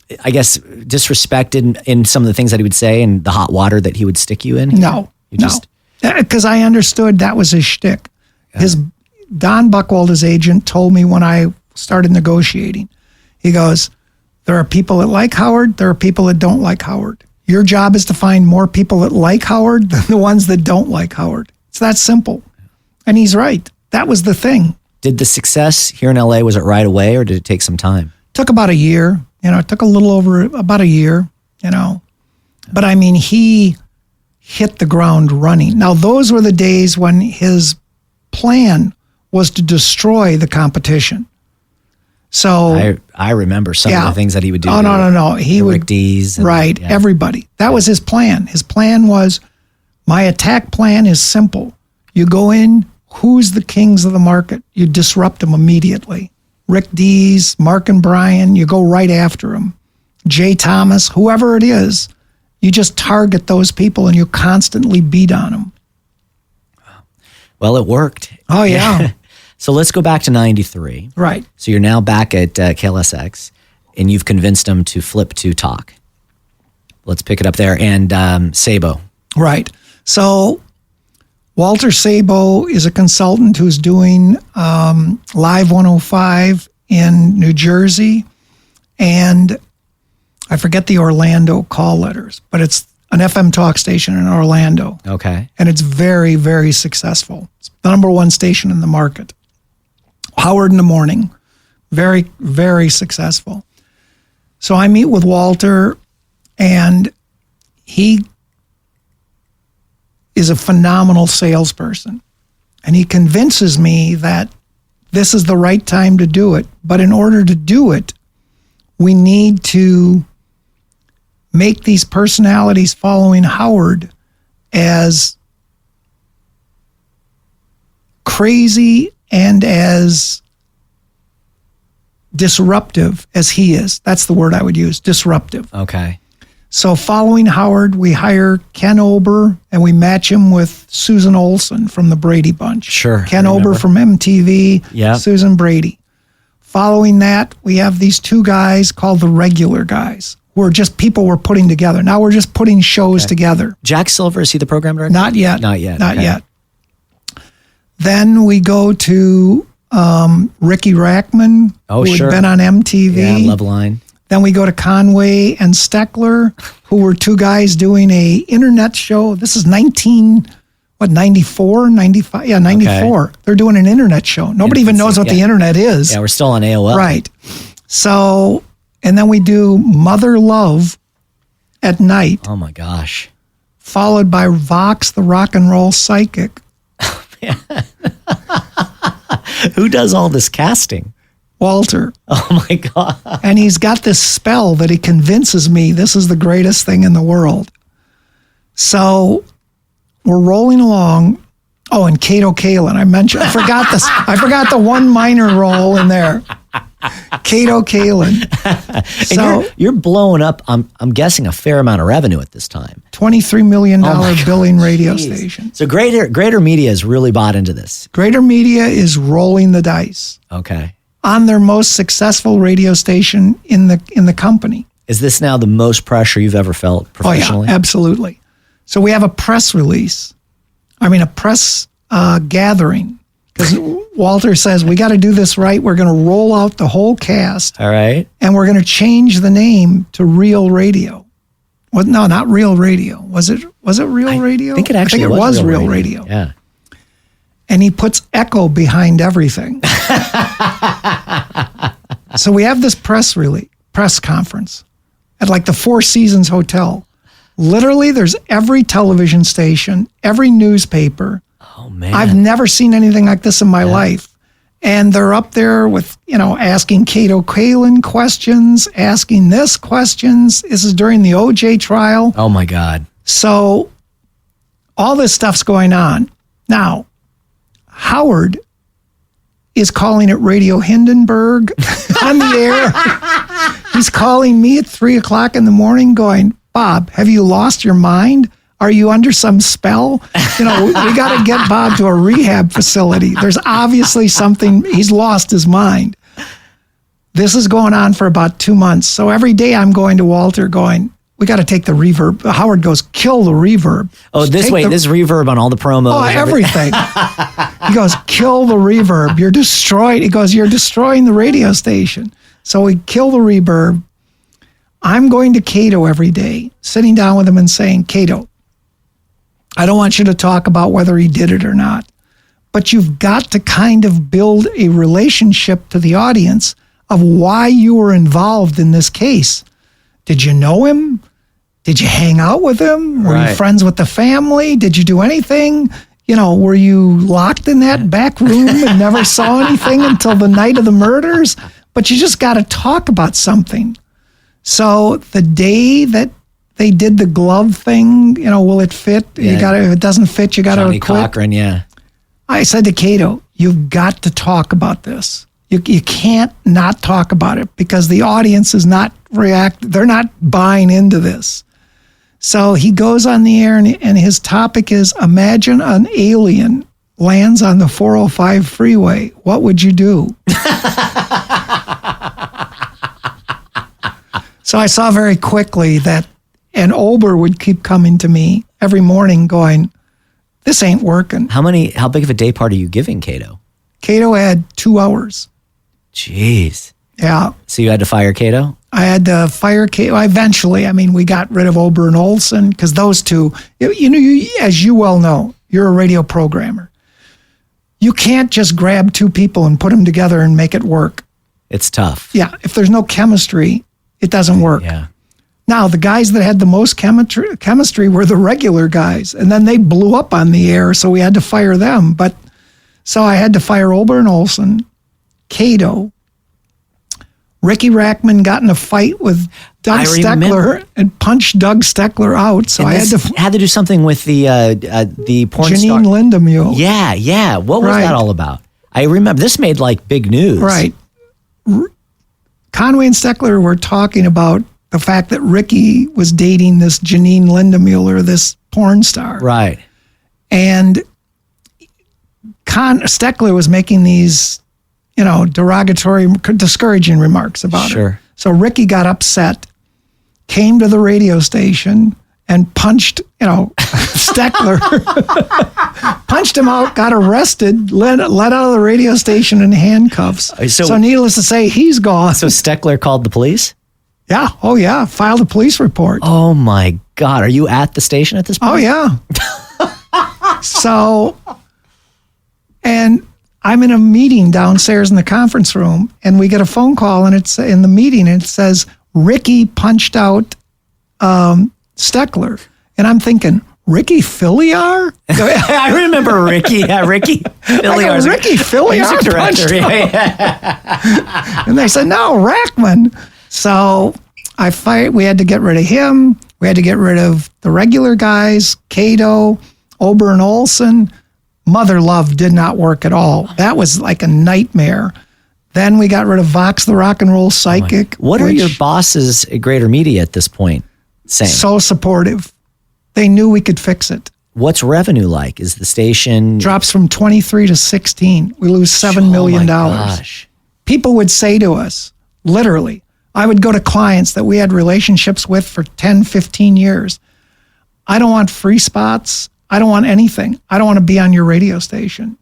disrespected in some of the things that he would say and the hot water that he would stick you in? No. Because I understood that was his shtick. Don Buchwald, his agent, told me when I started negotiating, he goes, there are people that like Howard, there are people that don't like Howard. Your job is to find more people that like Howard than the ones that don't like Howard. It's that simple. And he's right. That was the thing. Did the success here in LA, was it right away or did it take some time? Took about a year. It took a little over about a year, But I mean, he hit the ground running. Now, those were the days when his plan was to destroy the competition. So I remember some of the things that he would do. Oh, no. He would. Rick Dees. Everybody. That was his plan. His plan was, my attack plan is simple. You go in, who's the kings of the market? You disrupt them immediately. Rick Dees, Mark and Brian, you go right after them. Jay Thomas, whoever it is, you just target those people and you constantly beat on them. Well, it worked. Oh, yeah. So let's go back to 93. Right. So you're now back at KLSX, and you've convinced them to flip to talk. Let's pick it up there. And Sabo. Right. So Walter Sabo is a consultant who's doing Live 105 in New Jersey. And I forget the Orlando call letters, but it's an FM talk station in Orlando. Okay. And it's very, very successful. It's the number one station in the market. Howard in the morning. Very, very successful. So I meet with Walter, and he is a phenomenal salesperson. And he convinces me that this is the right time to do it. But in order to do it, we need to make these personalities following Howard as crazy and as disruptive as he is. That's the word I would use, disruptive. Okay. So following Howard, we hire Ken Ober and we match him with Susan Olsen from the Brady Bunch. Sure. Ken Ober from MTV, Yep. Susan Brady. Following that, we have these two guys called the regular guys, who are just people we're putting together. Now we're just putting shows together. Jack Silver, is he the program director? Not yet. Not yet. Not okay. yet. Then we go to Riki Rachtman, Oh, who sure. had been on MTV. Yeah, Love Line. Then we go to Conway and Steckler, who were two guys doing a internet show. This is 94, 95? Yeah, 94. Okay. They're doing an internet show. Nobody even knows what the internet is. Yeah, we're still on AOL. Right. So, and then we do Mother Love at night, Oh my gosh. followed by Vox, the rock and roll psychic. Who does all this casting? Walter. Oh my God. And he's got this spell that he convinces me this is the greatest thing in the world. So we're rolling along. Oh, and Kato Kaelin. I forgot this. I forgot the one minor role in there. Kato Kaelin. And you're blowing up, I'm guessing, a fair amount of revenue at this time. $23 million my billing radio Jeez. station. So Greater Media has really bought into this. Greater Media is rolling the dice Okay. on their most successful radio station in the company. Is this now the most pressure you've ever felt professionally? Oh, yeah, absolutely. So we have a press release. I mean, a press gathering. Because Walter says, we got to do this right. We're going to roll out the whole cast. All right. And we're going to change the name to Real Radio. Well, no, not Real Radio. Was it Real Radio? I think it actually was Real Radio. Yeah. And he puts echo behind everything. So we have this press conference at like the Four Seasons Hotel. Literally, there's every television station, every newspaper. Oh, man. I've never seen anything like this in my life. And they're up there with, asking Kato Kaelin questions, asking this questions. This is during the OJ trial. Oh, my God. So all this stuff's going on. Now, Howard is calling it Radio Hindenburg on the air. He's calling me at 3 o'clock in the morning going, Bob, have you lost your mind? Are you under some spell? We got to get Bob to a rehab facility. There's obviously something, he's lost his mind. This is going on for about 2 months. So every day I'm going to Walter going, we got to take the reverb. Howard goes, kill the reverb. Oh, this reverb on all the promos. Oh, everything. He goes, kill the reverb. You're destroyed. He goes, you're destroying the radio station. So we kill the reverb. I'm going to Kato every day, sitting down with him and saying, Kato, I don't want you to talk about whether he did it or not, but you've got to kind of build a relationship to the audience of why you were involved in this case. Did you know him? Did you hang out with him? Were you friends with the family? Did you do anything? Were you locked in that back room and never saw anything until the night of the murders? But you just got to talk about something. So the day that they did the glove thing, will it fit? Yeah. If it doesn't fit, you got to Johnny quit. Cochran, yeah. I said to Kato, you've got to talk about this. You can't not talk about it because the audience is not they're not buying into this. So he goes on the air and his topic is, imagine an alien lands on the 405 freeway. What would you do? So I saw very quickly that, and Ober would keep coming to me every morning going, this ain't working. How big of a day part are you giving Kato? Kato had 2 hours. Jeez. Yeah. So you had to fire Kato? I had to fire Kato. Eventually, we got rid of Ober and Olsen because those two, as you well know, you're a radio programmer. You can't just grab 2 people and put them together and make it work. It's tough. Yeah. If there's no chemistry, it doesn't work. Yeah. Now, the guys that had the most chemistry were the regular guys, and then they blew up on the air, so we had to fire them. So I had to fire Ober and Olsen, Kato, Riki Rachtman got in a fight with Doug Steckler and punched Doug Steckler out. So and I had to do something with the porn star. Janine Lindemule. Yeah. What was that all about? I remember this made like big news. Right. Conway and Steckler were talking about the fact that Riki was dating this Janine Lindemule, this porn star. Right. And Steckler was making these, derogatory, discouraging remarks about her. So Riki got upset, came to the radio station and punched, Steckler, punched him out, got arrested, let out of the radio station in handcuffs. So needless to say, he's gone. So Steckler called the police? Yeah. Oh, yeah. Filed a police report. Oh, my God. Are you at the station at this point? Oh, yeah. So, and I'm in a meeting downstairs in the conference room, and we get a phone call, and it's in the meeting, and it says, Riki punched out Steckler. And I'm thinking, Ricky Filliar? I remember Ricky. Yeah, Ricky Filliar. Ricky Filliar punched him. And they said, no, Rachtman. So we had to get rid of him. We had to get rid of the regular guys, Kato, Ober, and Olsen. Mother Love did not work at all. That was like a nightmare. Then we got rid of Vox, the rock and roll psychic. What are your bosses at Greater Media at this point saying? So supportive. They knew we could fix it. What's revenue like? Is the station... Drops from 23 to 16. We lose $7 million. Oh my gosh. People would say to us, literally, I would go to clients that we had relationships with for 10, 15 years. I don't want free spots. I don't want anything. I don't want to be on your radio station.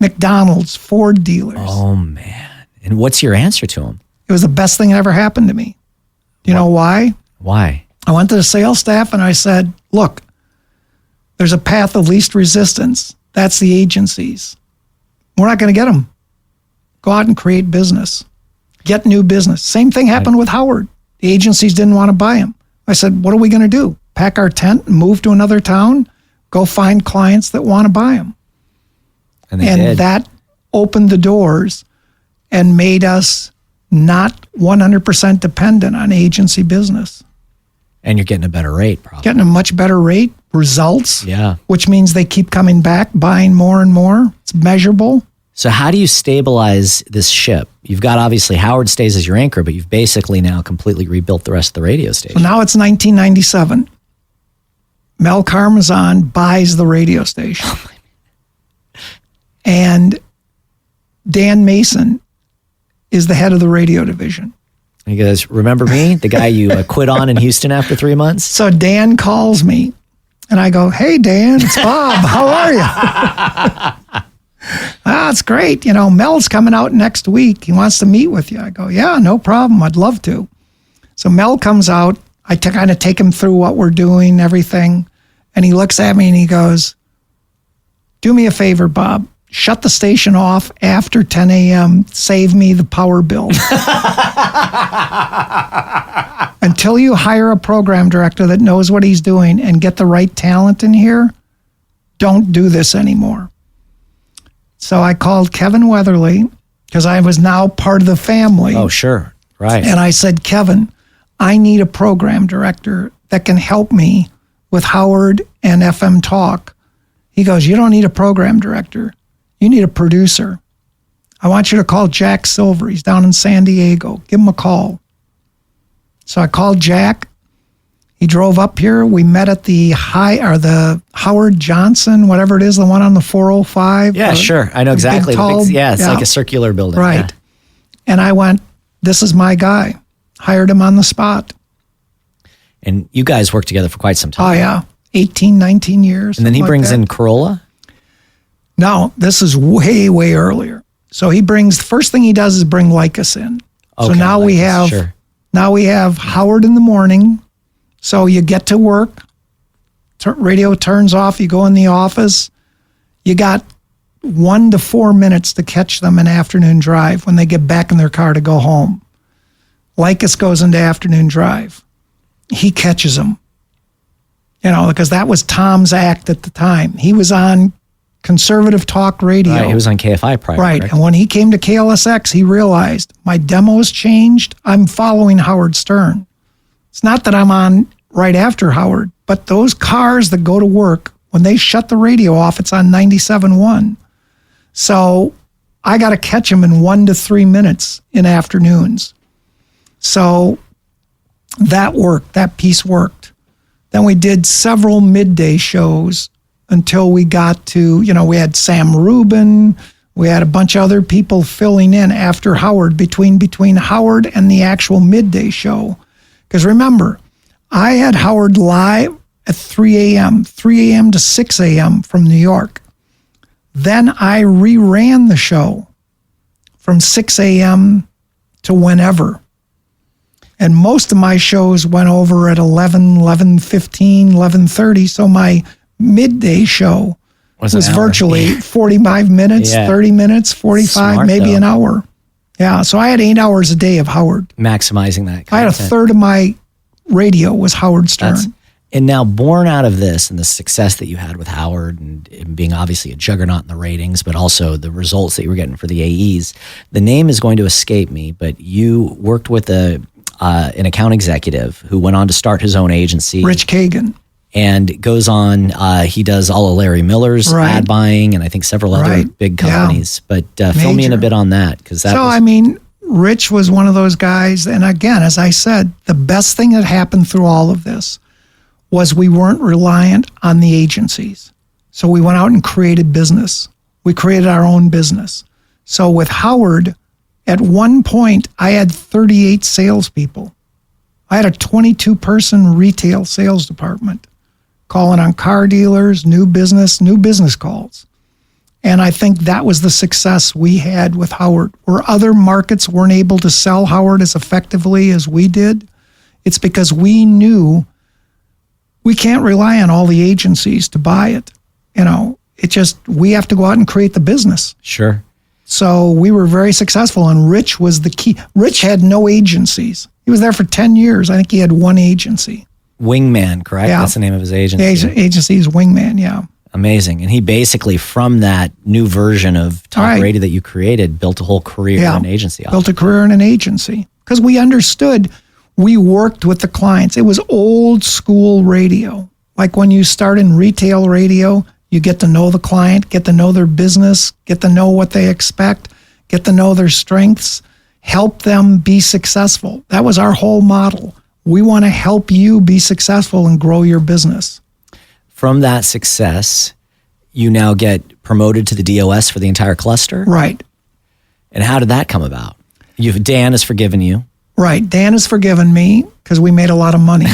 McDonald's, Ford dealers. Oh, man. And what's your answer to them? It was the best thing that ever happened to me. Do you know why? Why? I went to the sales staff and I said, look, there's a path of least resistance. That's the agencies. We're not going to get them. Go out and create business. Get new business. Same thing happened with Howard. The agencies didn't want to buy him. I said, what are we going to do? Pack our tent and move to another town? Go find clients that want to buy them. And they did. That opened the doors and made us not 100% dependent on agency business. And you're getting a better rate, probably. Getting a much better rate, results. Yeah. Which means they keep coming back, buying more and more. It's measurable. So how do you stabilize this ship? You've got, obviously, Howard stays as your anchor, but you've basically now completely rebuilt the rest of the radio station. So now it's 1997. Mel Karmazin buys the radio station. And Dan Mason is the head of the radio division. He goes, remember me? The guy you quit on in Houston after 3 months? So Dan calls me, and I go, hey, Dan, it's Bob. How are you? It's great. Mel's coming out next week. He wants to meet with you. I go, yeah, no problem. I'd love to. So Mel comes out. I kind of take him through what we're doing, everything. And he looks at me and he goes, do me a favor, Bob. Shut the station off after 10 a.m. Save me the power bill. Until you hire a program director that knows what he's doing and get the right talent in here, don't do this anymore. So I called Kevin Weatherly because I was now part of the family. Oh, sure. Right. And I said, Kevin, I need a program director that can help me with Howard and FM Talk. He goes, you don't need a program director. You need a producer. I want you to call Jack Silver. He's down in San Diego. Give him a call. So I called Jack. He drove up here. We met at the Howard Johnson, whatever it is, the one on the 405. Yeah, sure. I know exactly. It's like a circular building. Right. Yeah. And I went, this is my guy. Hired him on the spot. And you guys worked together for quite some time. Oh, yeah. 18, 19 years. And then he brings in Corolla? No, this is way, way earlier. So the first thing he does is bring Lycus in. Okay, so now we have Howard in the morning. So you get to work, radio turns off, you go in the office. You got 1 to 4 minutes to catch them in afternoon drive when they get back in their car to go home. Lycus goes into afternoon drive. He catches them. Because that was Tom's act at the time. He was on conservative talk radio. Right, he was on KFI prior. Right. Correct? And when he came to KLSX, he realized my demos changed. I'm following Howard Stern. It's not that I'm on right after Howard, but those cars that go to work, when they shut the radio off, it's on 97.1. So I got to catch them in 1 to 3 minutes in afternoons. So that worked. That piece worked. Then we did several midday shows until we got to, we had Sam Rubin. We had a bunch of other people filling in after Howard, between Howard and the actual midday show. Because remember, I had Howard live at 3 a.m. to 6 a.m. from New York. Then I reran the show from 6 a.m. to whenever. And most of my shows went over at 11, 11:15, 11:30. So my midday show was virtually 45 minutes, 30 minutes, 45, Smart, maybe though. an hour. Yeah, so I had 8 hours a day of Howard. Maximizing that content. I had a third of my radio was Howard Stern. And now, born out of this and the success that you had with Howard and being obviously a juggernaut in the ratings, but also the results that you were getting for the AEs, the name is going to escape me, but you worked with an account executive who went on to start his own agency. Rich Kagan. And goes on, he does all of Larry Miller's ad buying and I think several other big companies. Yeah. But fill me in a bit on that. Rich was one of those guys. And again, as I said, the best thing that happened through all of this was we weren't reliant on the agencies. So we went out and created business. We created our own business. So with Howard, at one point, I had 38 salespeople. I had a 22-person retail sales department calling on car dealers, new business calls. And I think that was the success we had with Howard. Where other markets weren't able to sell Howard as effectively as we did, it's because we knew we can't rely on all the agencies to buy it. We have to go out and create the business. Sure. So we were very successful, and Rich was the key. Rich had no agencies. He was there for 10 years. I think he had one agency. Wingman, correct? Yeah. That's the name of his agency. Agency is Wingman, yeah. Amazing. And he basically, from that new version of talk radio that you created, built a whole career in an agency. Built a career in an agency. Because we understood, we worked with the clients. It was old school radio. Like when you start in retail radio, you get to know the client, get to know their business, get to know what they expect, get to know their strengths, help them be successful. That was our whole model. We want to help you be successful and grow your business. From that success, you now get promoted to the DOS for the entire cluster? Right. And how did that come about? Dan has forgiven you. Right. Dan has forgiven me because we made a lot of money.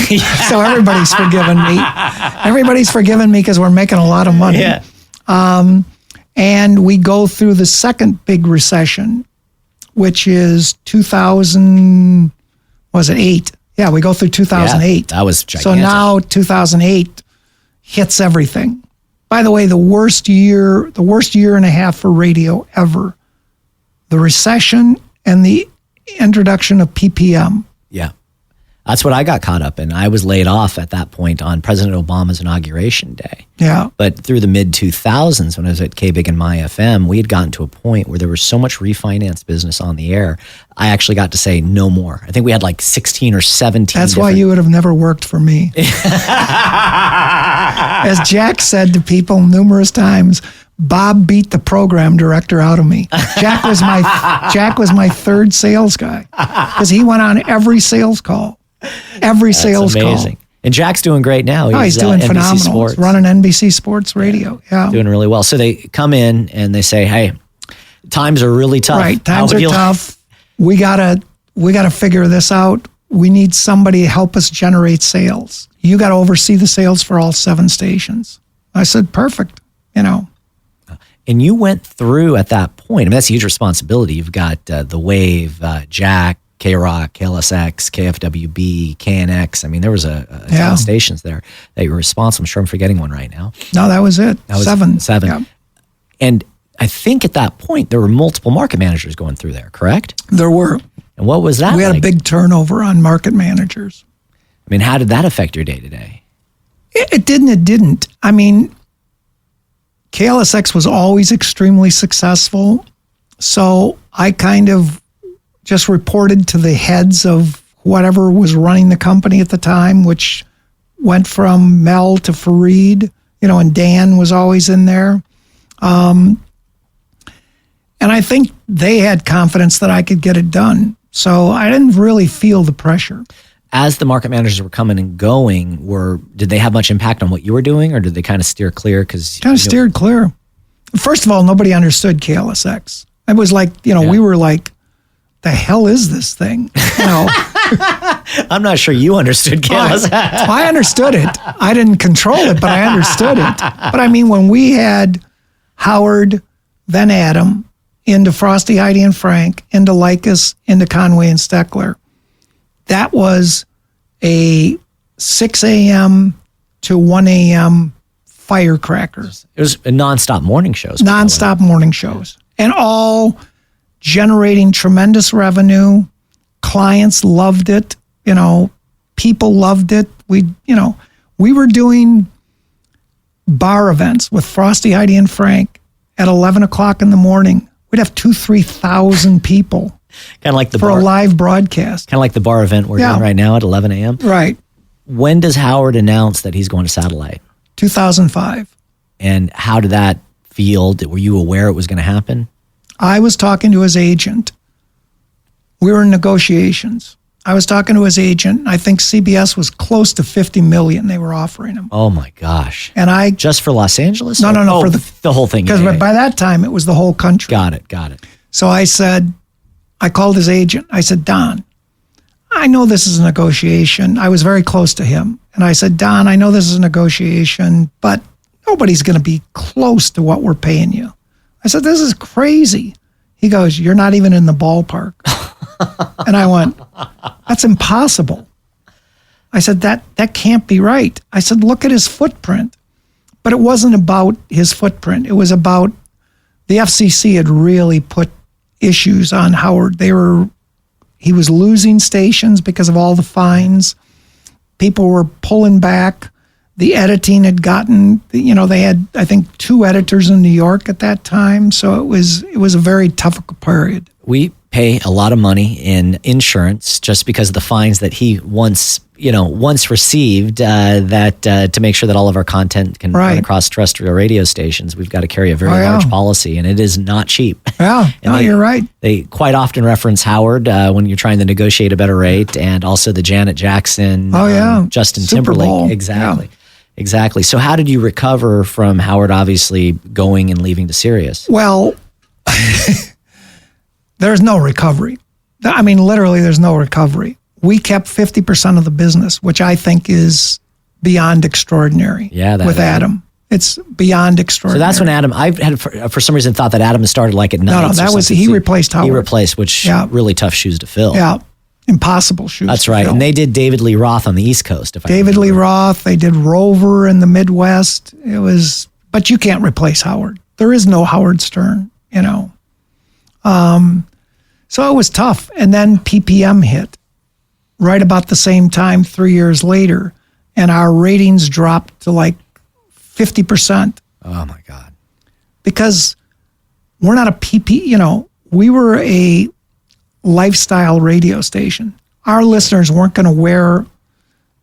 So everybody's forgiven me. Everybody's forgiven me because we're making a lot of money. Yeah. And we go through the second big recession, which is 2008. Yeah, we go through 2008. Yeah, that was gigantic. So now 2008 hits everything. By the way, the worst year and a half for radio ever. The recession and the introduction of PPM. Yeah. That's what I got caught up in. I was laid off at that point on President Obama's inauguration day. Yeah. But through the mid-2000s, when I was at KBIG and My FM, we had gotten to a point where there was so much refinance business on the air, I actually got to say no more. I think we had like 16 or 17. That's why you would have never worked for me. As Jack said to people numerous times, Bob beat the program director out of me. Jack was my third sales guy because he went on every sales call. That's amazing. Call. And Jack's doing great now. He's doing NBC phenomenal. Sports. He's running NBC Sports Radio. Yeah. Doing really well. So they come in and they say, hey, times are really tough. Right. Times are tough. We gotta figure this out. We need somebody to help us generate sales. You got to oversee the sales for all 7 stations. I said, perfect. And you went through at that point. I mean, that's a huge responsibility. You've got The Wave, Jack, K-Rock, KLSX, KFWB, KNX. I mean, there was a ton of stations there that you were responsible. I'm sure I'm forgetting one right now. No, that was it. That was 7. Yeah. And I think at that point, there were multiple market managers going through there, correct? There were. And what was that We had like? a big turnover on market managers. I mean, how did that affect your day-to-day? It didn't. I mean, KLSX was always extremely successful. So I kind of just reported to the heads of whatever was running the company at the time, which went from Mel to Fareed, and Dan was always in there. And I think they had confidence that I could get it done. So I didn't really feel the pressure. As the market managers were coming and going, did they have much impact on what you were doing, or did they kind of steer clear? Steered clear. First of all, nobody understood KLSX. It was like, we were like, the hell is this thing? I'm not sure you understood KLSX. I understood it. I didn't control it, but I understood it. But I mean, when we had Howard, then Adam, into Frosty, Heidi, and Frank, into Lycus, into Conway and Steckler, that was a 6 a.m. to 1 a.m. firecracker. It was a nonstop morning shows. Nonstop morning shows. And all generating tremendous revenue. Clients loved it. People loved it. We were doing bar events with Frosty, Heidi, and Frank at 11 o'clock in the morning. We'd have 3,000 people. Kind of like a live broadcast. Kind of like the bar event we're doing right now at 11 a.m. Right. When does Howard announce that he's going to satellite? 2005. And how did that feel? Were you aware it was going to happen? I was talking to his agent. We were in negotiations. I was talking to his agent. I think CBS was close to $50 million they were offering him. Oh my gosh. And just for Los Angeles? No, for the whole thing. Because by that time it was the whole country. Got it. So I called his agent. I said, Don, I know this is a negotiation. I was very close to him. And I said, Don, I know this is a negotiation, but nobody's going to be close to what we're paying you. I said, this is crazy. He goes, you're not even in the ballpark. And I went, that's impossible. I said, that can't be right. I said, look at his footprint. But it wasn't about his footprint. It was about the FCC had really put issues on Howard. He was losing stations because of all the fines. People were pulling back. The editing had gotten, they had, I think, 2 editors in New York at that time. So it was a very tough period. We pay a lot of money in insurance just because of the fines that he once received, to make sure that all of our content can run across terrestrial radio stations. We've got to carry a very large policy, and it is not cheap. Yeah, you're right. They quite often reference Howard when you're trying to negotiate a better rate, and also the Janet Jackson, Justin Super Timberlake. Bowl. Exactly. Yeah. Exactly. So how did you recover from Howard obviously going and leaving to Sirius? Well, there's no recovery. I mean, literally, there's no recovery. We kept 50% of the business, which I think is beyond extraordinary. Yeah, with Adam. It's beyond extraordinary. So that's when Adam, I had for some reason thought that Adam started like at night. No, that was, he replaced Howard. He replaced, which really tough shoes to fill. Yeah, impossible shoes That's to right. fill. And they did David Lee Roth on the East Coast. David Lee Roth, they did Rover in the Midwest. But you can't replace Howard. There is no Howard Stern, So it was tough. And then PPM hit right about the same time, 3 years later, and our ratings dropped to like 50%. Oh my God. Because we're not a we were a lifestyle radio station. Our listeners weren't going to wear,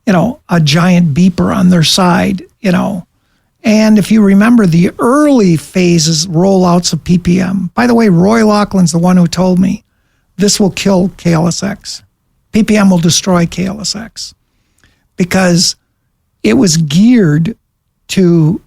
a giant beeper on their side, And if you remember the early phases, rollouts of PPM, by the way, Roy Laughlin's the one who told me, this will kill KLSX. PPM will destroy KLSX. Because it was geared to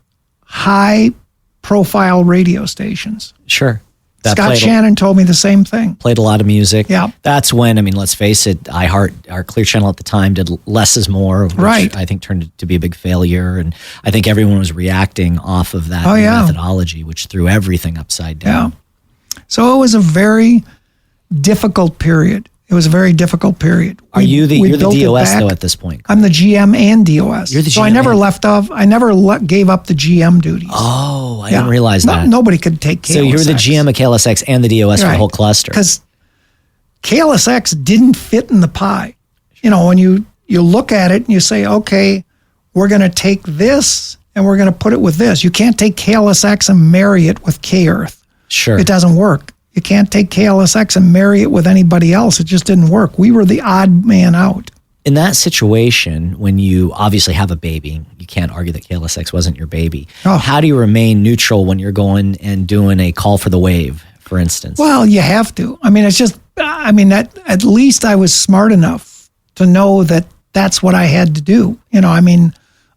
high-profile radio stations. Sure. Scott Shannon told me the same thing. Played a lot of music. Yeah. That's when, let's face it, iHeart, our Clear Channel at the time, did Less is More, which I think turned to be a big failure. And I think everyone was reacting off of that methodology, which threw everything upside down. Yeah. So it was a very difficult period. You're the DOS though at this point? I'm the GM and DOS. You're the GM. So I never left off. I never gave up the GM duties. Oh, I didn't realize that. Nobody could take KLSX. So you're the GM of KLSX and the DOS for the whole cluster. Because KLSX didn't fit in the pie. When you look at it and you say, okay, we're going to take this and we're going to put it with this. You can't take KLSX and marry it with K-Earth. Sure. It doesn't work. You can't take KLSX and marry it with anybody else. It just didn't work. We were the odd man out. In that situation, when you obviously have a baby, you can't argue that KLSX wasn't your baby. Oh. How do you remain neutral when you're going and doing a call for the wave, for instance? Well, you have to. I mean, it's just, at least I was smart enough to know that that's what I had to do.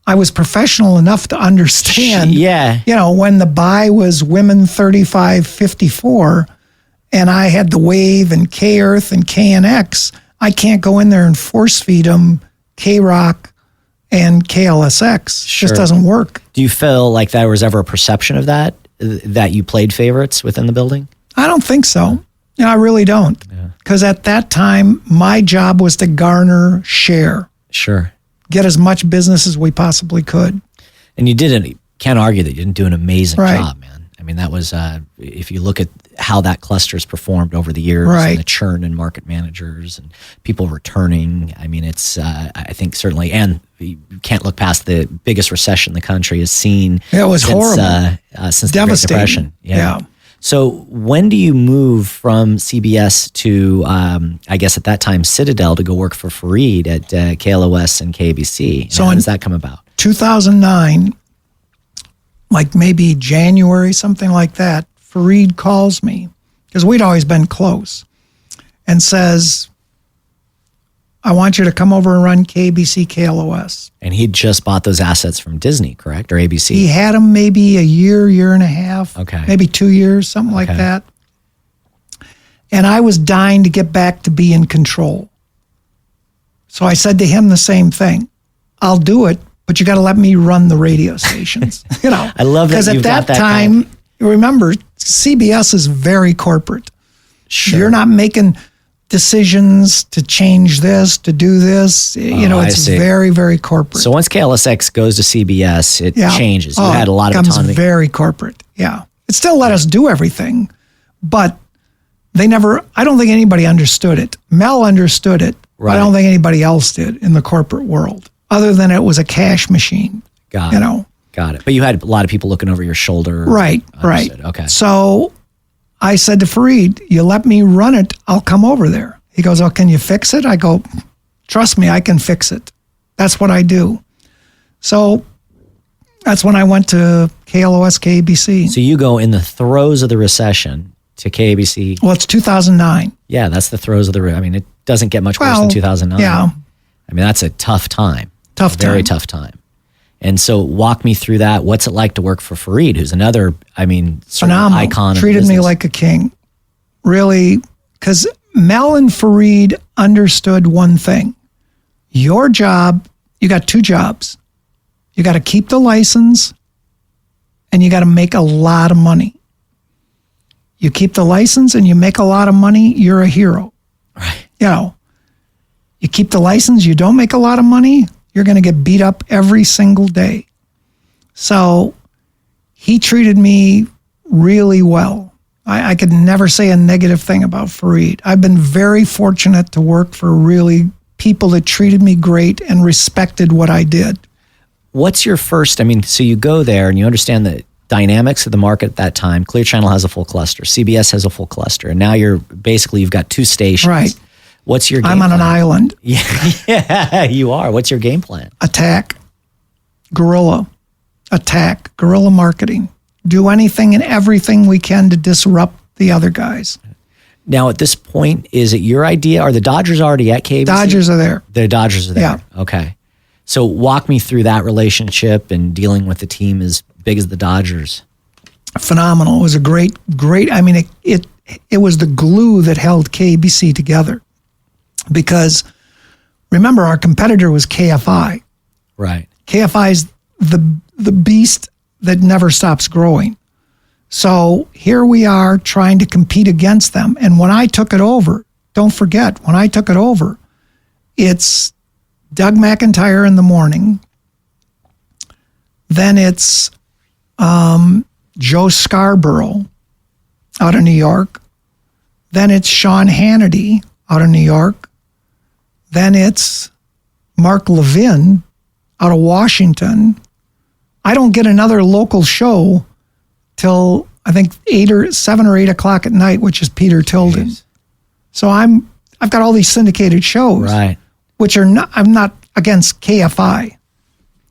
I was professional enough to understand, when the buy was women 35-54 and I had the wave and K-Earth and KNX, I can't go in there and force feed them K-Rock and KLSX. Sure. Just doesn't work. Do you feel like there was ever a perception of that you played favorites within the building? I don't think so. I really don't. Because at that time, my job was to garner share. Sure. Get as much business as we possibly could. And you didn't, can't argue that you didn't do an amazing Right. job, man. I mean, that was, if you look at how that cluster's performed over the years Right. and the churn in market managers and people returning, I mean, it's, I think certainly, and you can't look past the biggest recession the country has seen. It was horrible. Since the Great Devastating. Depression. Yeah. So when do you move from CBS to, I guess at that time, Citadel to go work for Fareed at KLOS and KABC? So how in- does that come about? 2009, like maybe January, something like that, Fareed calls me, because we'd always been close, and says, I want you to come over and run KBC KLOS. And he'd just bought those assets from Disney, correct? Or ABC? He had them maybe a year and a half, Okay. maybe 2 years, something like Okay. that. And I was dying to get back to be in control. So I said to him the same thing. I'll do it, but you got to let me run the radio stations. I love that because at you've that got that time, remember, CBS is very corporate. Sure. You're not making decisions to change this, to do this. I It's see. very, very corporate. So once KLSX goes to CBS, it changes. You had a lot of becomes autonomy. very corporate. Yeah. It still let us do everything, but they never, I don't think anybody understood it. Mel understood it, but Right. I don't think anybody else did in the corporate world, other than it was a cash machine. Got you it. know. Got it. But you had a lot of people looking over your shoulder. Right, Understood. right. Okay. So I said to Fareed, you let me run it, I'll come over there. He goes, oh, can you fix it? I go, trust me, I can fix it. That's what I do. So that's when I went to KLOS, KABC. So you go in the throes of the recession to KABC. Well, it's 2009. Yeah, that's the throes of the. I mean, it doesn't get much worse than 2009. Yeah. I mean, that's a tough time. Very time. tough time. And so walk me through that. What's it like to work for Fareed, who's another, I mean, sort of Phenomenal. icon of Treated me business? like a king. Really, because Mel and Fareed understood one thing. Your job, you got two jobs. You got to keep the license and you got to make a lot of money. You keep the license and you make a lot of money, you're a hero. Right. You know, you keep the license, you don't make a lot of money, you're going to get beat up every single day. So he treated me really well. I could never say a negative thing about Fareed. I've been very fortunate to work for really people that treated me great and respected what I did. What's your first, I mean, so you go there and you understand the dynamics of the market at that time. Clear Channel has a full cluster. CBS has a full cluster. And now you've got two stations. Right. What's your game I'm on plan? an island. Yeah, you are. What's your game plan? Attack. Guerrilla. Attack. Guerrilla marketing. Do anything and everything we can to disrupt the other guys. Now, at this point, is it your idea? Are the Dodgers already at KBC? Dodgers are there. The Dodgers are there. Yeah. Okay. So walk me through that relationship and dealing with the team as big as the Dodgers. Phenomenal. It was a great, I mean, it was the glue that held KBC together. Because remember, our competitor was KFI. Right. KFI is the beast that never stops growing. So here we are trying to compete against them. And when I took it over, don't forget, when I took it over, it's Doug McIntyre in the morning. Then it's Joe Scarborough out of New York. Then it's Sean Hannity out of New York. Then it's Mark Levin out of Washington. I don't get another local show till I think 7 or 8 o'clock at night, which is Peter Tilden. Jeez. So I've got all these syndicated shows, Right. which are not, I'm not against KFI.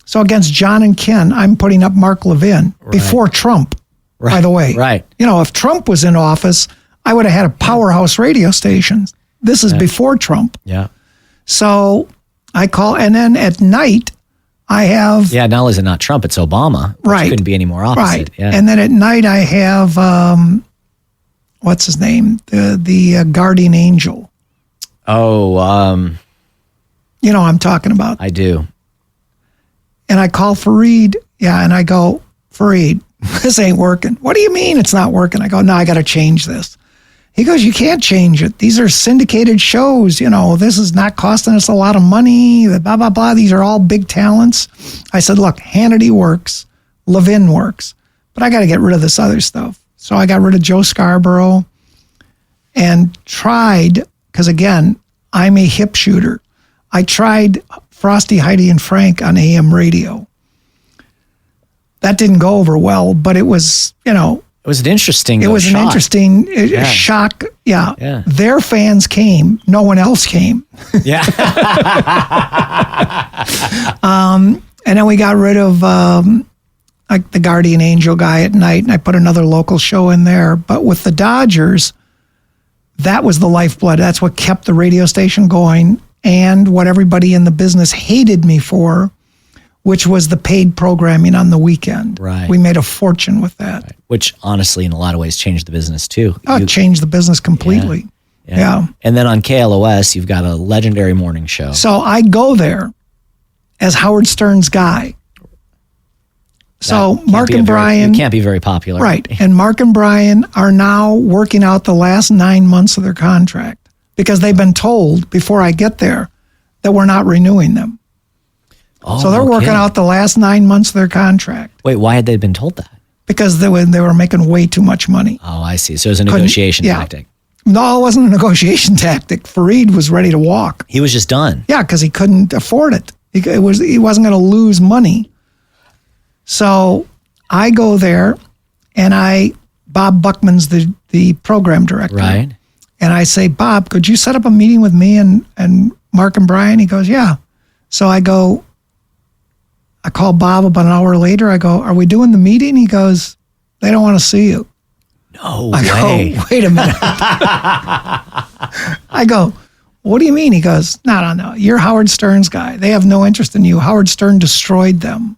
So against John and Ken, I'm putting up Mark Levin before Trump, by the way. Right. You know, if Trump was in office, I would have had a powerhouse radio station. This is before Trump. Yeah. So I call, and then at night, I have... Yeah, not only is it not Trump, it's Obama. Which couldn't be any more opposite. Right. Yeah. And then at night, I have, what's his name? The guardian angel. Oh, You know what I'm talking about. I do. And I call Fareed. Yeah, and I go, Fareed, this ain't working. What do you mean it's not working? I go, no, I got to change this. He goes, you can't change it. These are syndicated shows. You know, this is not costing us a lot of money. Blah, blah, blah. These are all big talents. I said, look, Hannity works. Levin works. But I got to get rid of this other stuff. So I got rid of Joe Scarborough and tried, because again, I'm a hip shooter. I tried Frosty, Heidi, and Frank on AM radio. That didn't go over well, but it was, you know, It was an interesting it was shot. an interesting shock. Yeah. Yeah. Their fans came. No one else came. Yeah. And then we got rid of like the Guardian Angel guy at night, and I put another local show in there. But with the Dodgers, that was the lifeblood. That's what kept the radio station going, and what everybody in the business hated me for, which was the paid programming on the weekend. Right. We made a fortune with that. Which honestly, in a lot of ways, changed the business too. It changed the business completely. Yeah. And then on KLOS, you've got a legendary morning show. So I go there as Howard Stern's guy. So Mark and Brian... You can't be very popular. Right. And Mark and Brian are now working out the last 9 months of their contract because they've been told before I get there that we're not renewing them. Oh, So they're working out the last 9 months of their contract Wait, why had they been told that? because they were making way too much money. Oh, I see. So it was a negotiation tactic. No, it wasn't a negotiation tactic. Fareed was ready to walk. He was just done. Yeah, because he couldn't afford it. He wasn't going to lose money. So I go there, and Bob Buckman's the program director. Right. And I say, Bob, could you set up a meeting with me and Mark and Brian? He goes, yeah. So I call Bob about an hour later. I go, are we doing the meeting? He goes, they don't want to see you. No I way. go, wait a minute. I go, what do you mean? He goes, no. You're Howard Stern's guy. They have no interest in you. Howard Stern destroyed them.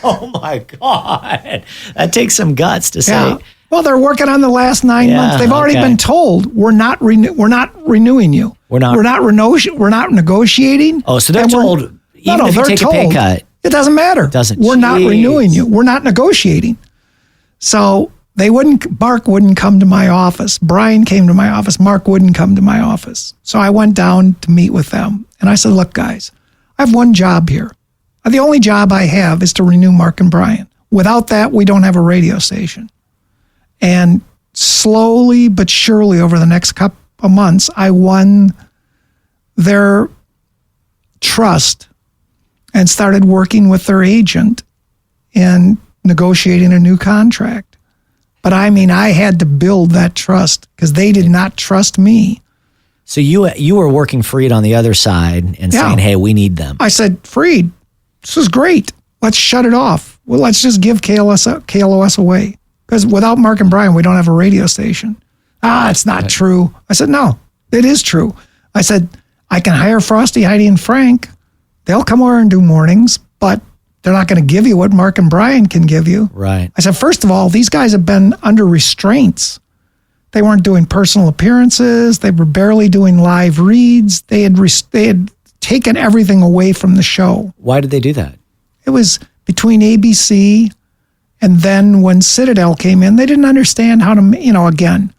Oh my God. That takes some guts to say. Yeah. Well, they're working on the last 9 months. They've already been told we're not renewing you. We're not negotiating. Oh, so they're And told even if you take a pay cut. It doesn't matter. We're not renewing you. We're not negotiating. So Mark wouldn't come to my office. Brian came to my office. Mark wouldn't come to my office. So I went down to meet with them. And I said, look, guys, I have one job here. The only job I have is to renew Mark and Brian. Without that, we don't have a radio station. And slowly but surely over the next couple of months, I won their trust and started working with their agent and negotiating a new contract. But I mean, I had to build that trust because they did not trust me. So you were working Freed on the other side and saying, hey, we need them. I said, Freed, this is great. Let's shut it off. Well, let's just give KLOS away. Because without Mark and Brian, we don't have a radio station. It's not true. I said, no, it is true. I said, I can hire Frosty, Heidi, and Frank. They'll come over and do mornings, but they're not going to give you what Mark and Brian can give you. Right. I said, first of all, these guys have been under restraints. They weren't doing personal appearances. They were barely doing live reads. They had taken everything away from the show. Why did they do that? It was between ABC and then when Citadel came in, they didn't understand how to, again,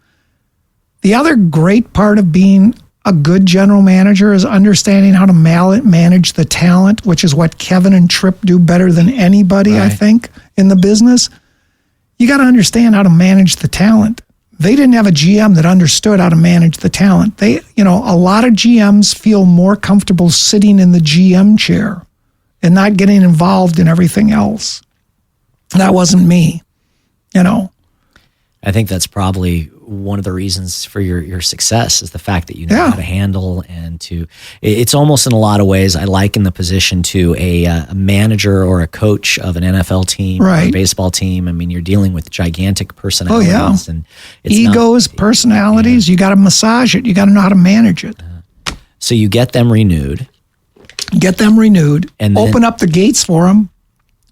the other great part of being a good general manager is understanding how to manage the talent, which is what Kevin and Tripp do better than anybody, Right. I think, in the business. You got to understand how to manage the talent. They didn't have a GM that understood how to manage the talent. A lot of GMs feel more comfortable sitting in the GM chair and not getting involved in everything else. That wasn't me, I think that's probably one of the reasons for your success is the fact that you know how to handle and it's almost in a lot of ways, I liken the position to a manager or a coach of an NFL team or a baseball team. I mean, you're dealing with gigantic personalities and it's egos, personalities. You got to massage it. You got to know how to manage it. So you get them renewed. And open up the gates for them.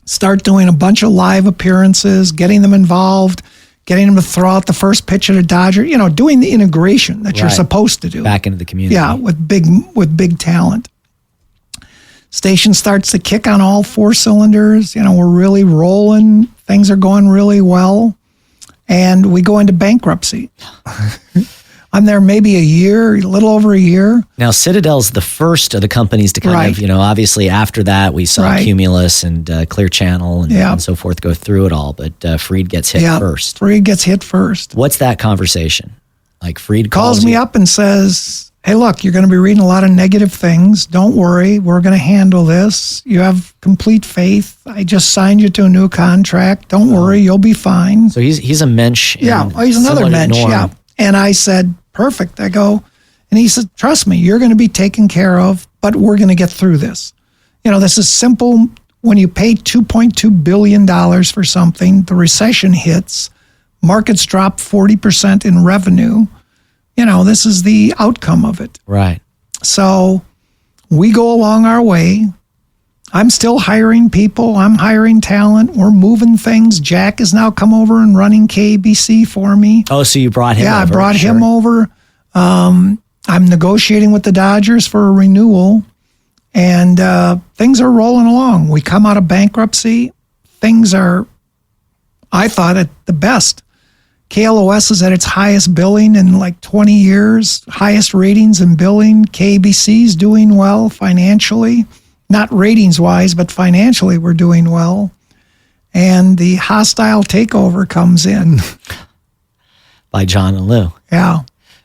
Start doing a bunch of live appearances, getting them involved, getting them to throw out the first pitch at a Dodger, doing the integration that you're supposed to do. Back into the community. Yeah, with big talent. Station starts to kick on all four cylinders. We're really rolling. Things are going really well. And we go into bankruptcy. I'm there maybe a little over a year. Now, Citadel's the first of the companies to kind of, obviously after that we saw Cumulus and Clear Channel and so forth go through it all, but Freed gets hit first. Freed gets hit first. What's that conversation? Like Freed calls me up and says, hey, look, you're going to be reading a lot of negative things. Don't worry. We're going to handle this. You have complete faith. I just signed you to a new contract. Don't worry. You'll be fine. So he's a mensch. Yeah, he's another mensch. Yeah. And I said, perfect. I go, and he said, trust me, you're going to be taken care of, but we're going to get through this. This is simple. When you pay $2.2 billion for something, the recession hits, markets drop 40% in revenue. This is the outcome of it. Right. So we go along our way. I'm still hiring people. I'm hiring talent. We're moving things. Jack has now come over and running KABC for me. Oh, so you brought him over. Yeah, I brought him over. I'm negotiating with the Dodgers for a renewal, and things are rolling along. We come out of bankruptcy. Things are, I thought, at the best. KLOS is at its highest billing in like 20 years, highest ratings in billing. KABC's doing well financially. Not ratings-wise, but financially we're doing well. And the hostile takeover comes in. By John and Lou. Yeah.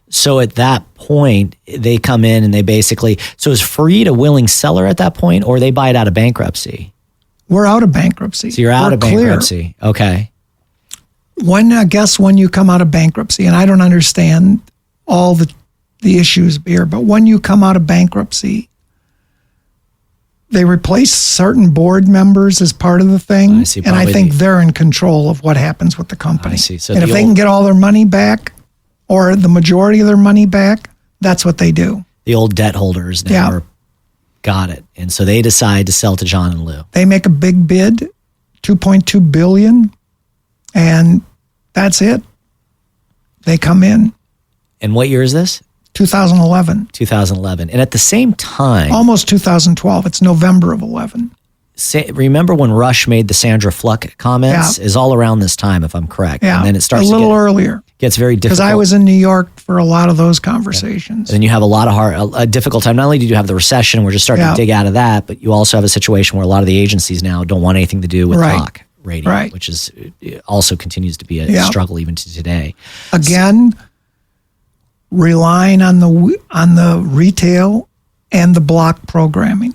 So at that point, they come in and they basically... So is Freed a willing seller at that point, or they buy it out of bankruptcy? We're out of bankruptcy. So you're out of bankruptcy. Okay. When you come out of bankruptcy, and I don't understand all the issues here, but when you come out of bankruptcy... They replace certain board members as part of the thing, and I think they're in control of what happens with the company. I see. So and if they can get all their money back, or the majority of their money back, that's what they do. The old debt holders now got it, and so they decide to sell to John and Lou. They make a big bid, $2.2 billion, and that's it. They come in. And what year is this? 2011. 2011. And at the same time... Almost 2012. It's November of 11. Remember when Rush made the Sandra Fluck comments? Is all around this time, if I'm correct. Yeah, and then it starts a little earlier. Gets very difficult. Because I was in New York for a lot of those conversations. And then you have a difficult time. Not only did you have the recession, we're just starting to dig out of that, but you also have a situation where a lot of the agencies now don't want anything to do with talk radio, which is also continues to be a struggle even to today. Again... relying on the retail and the block programming.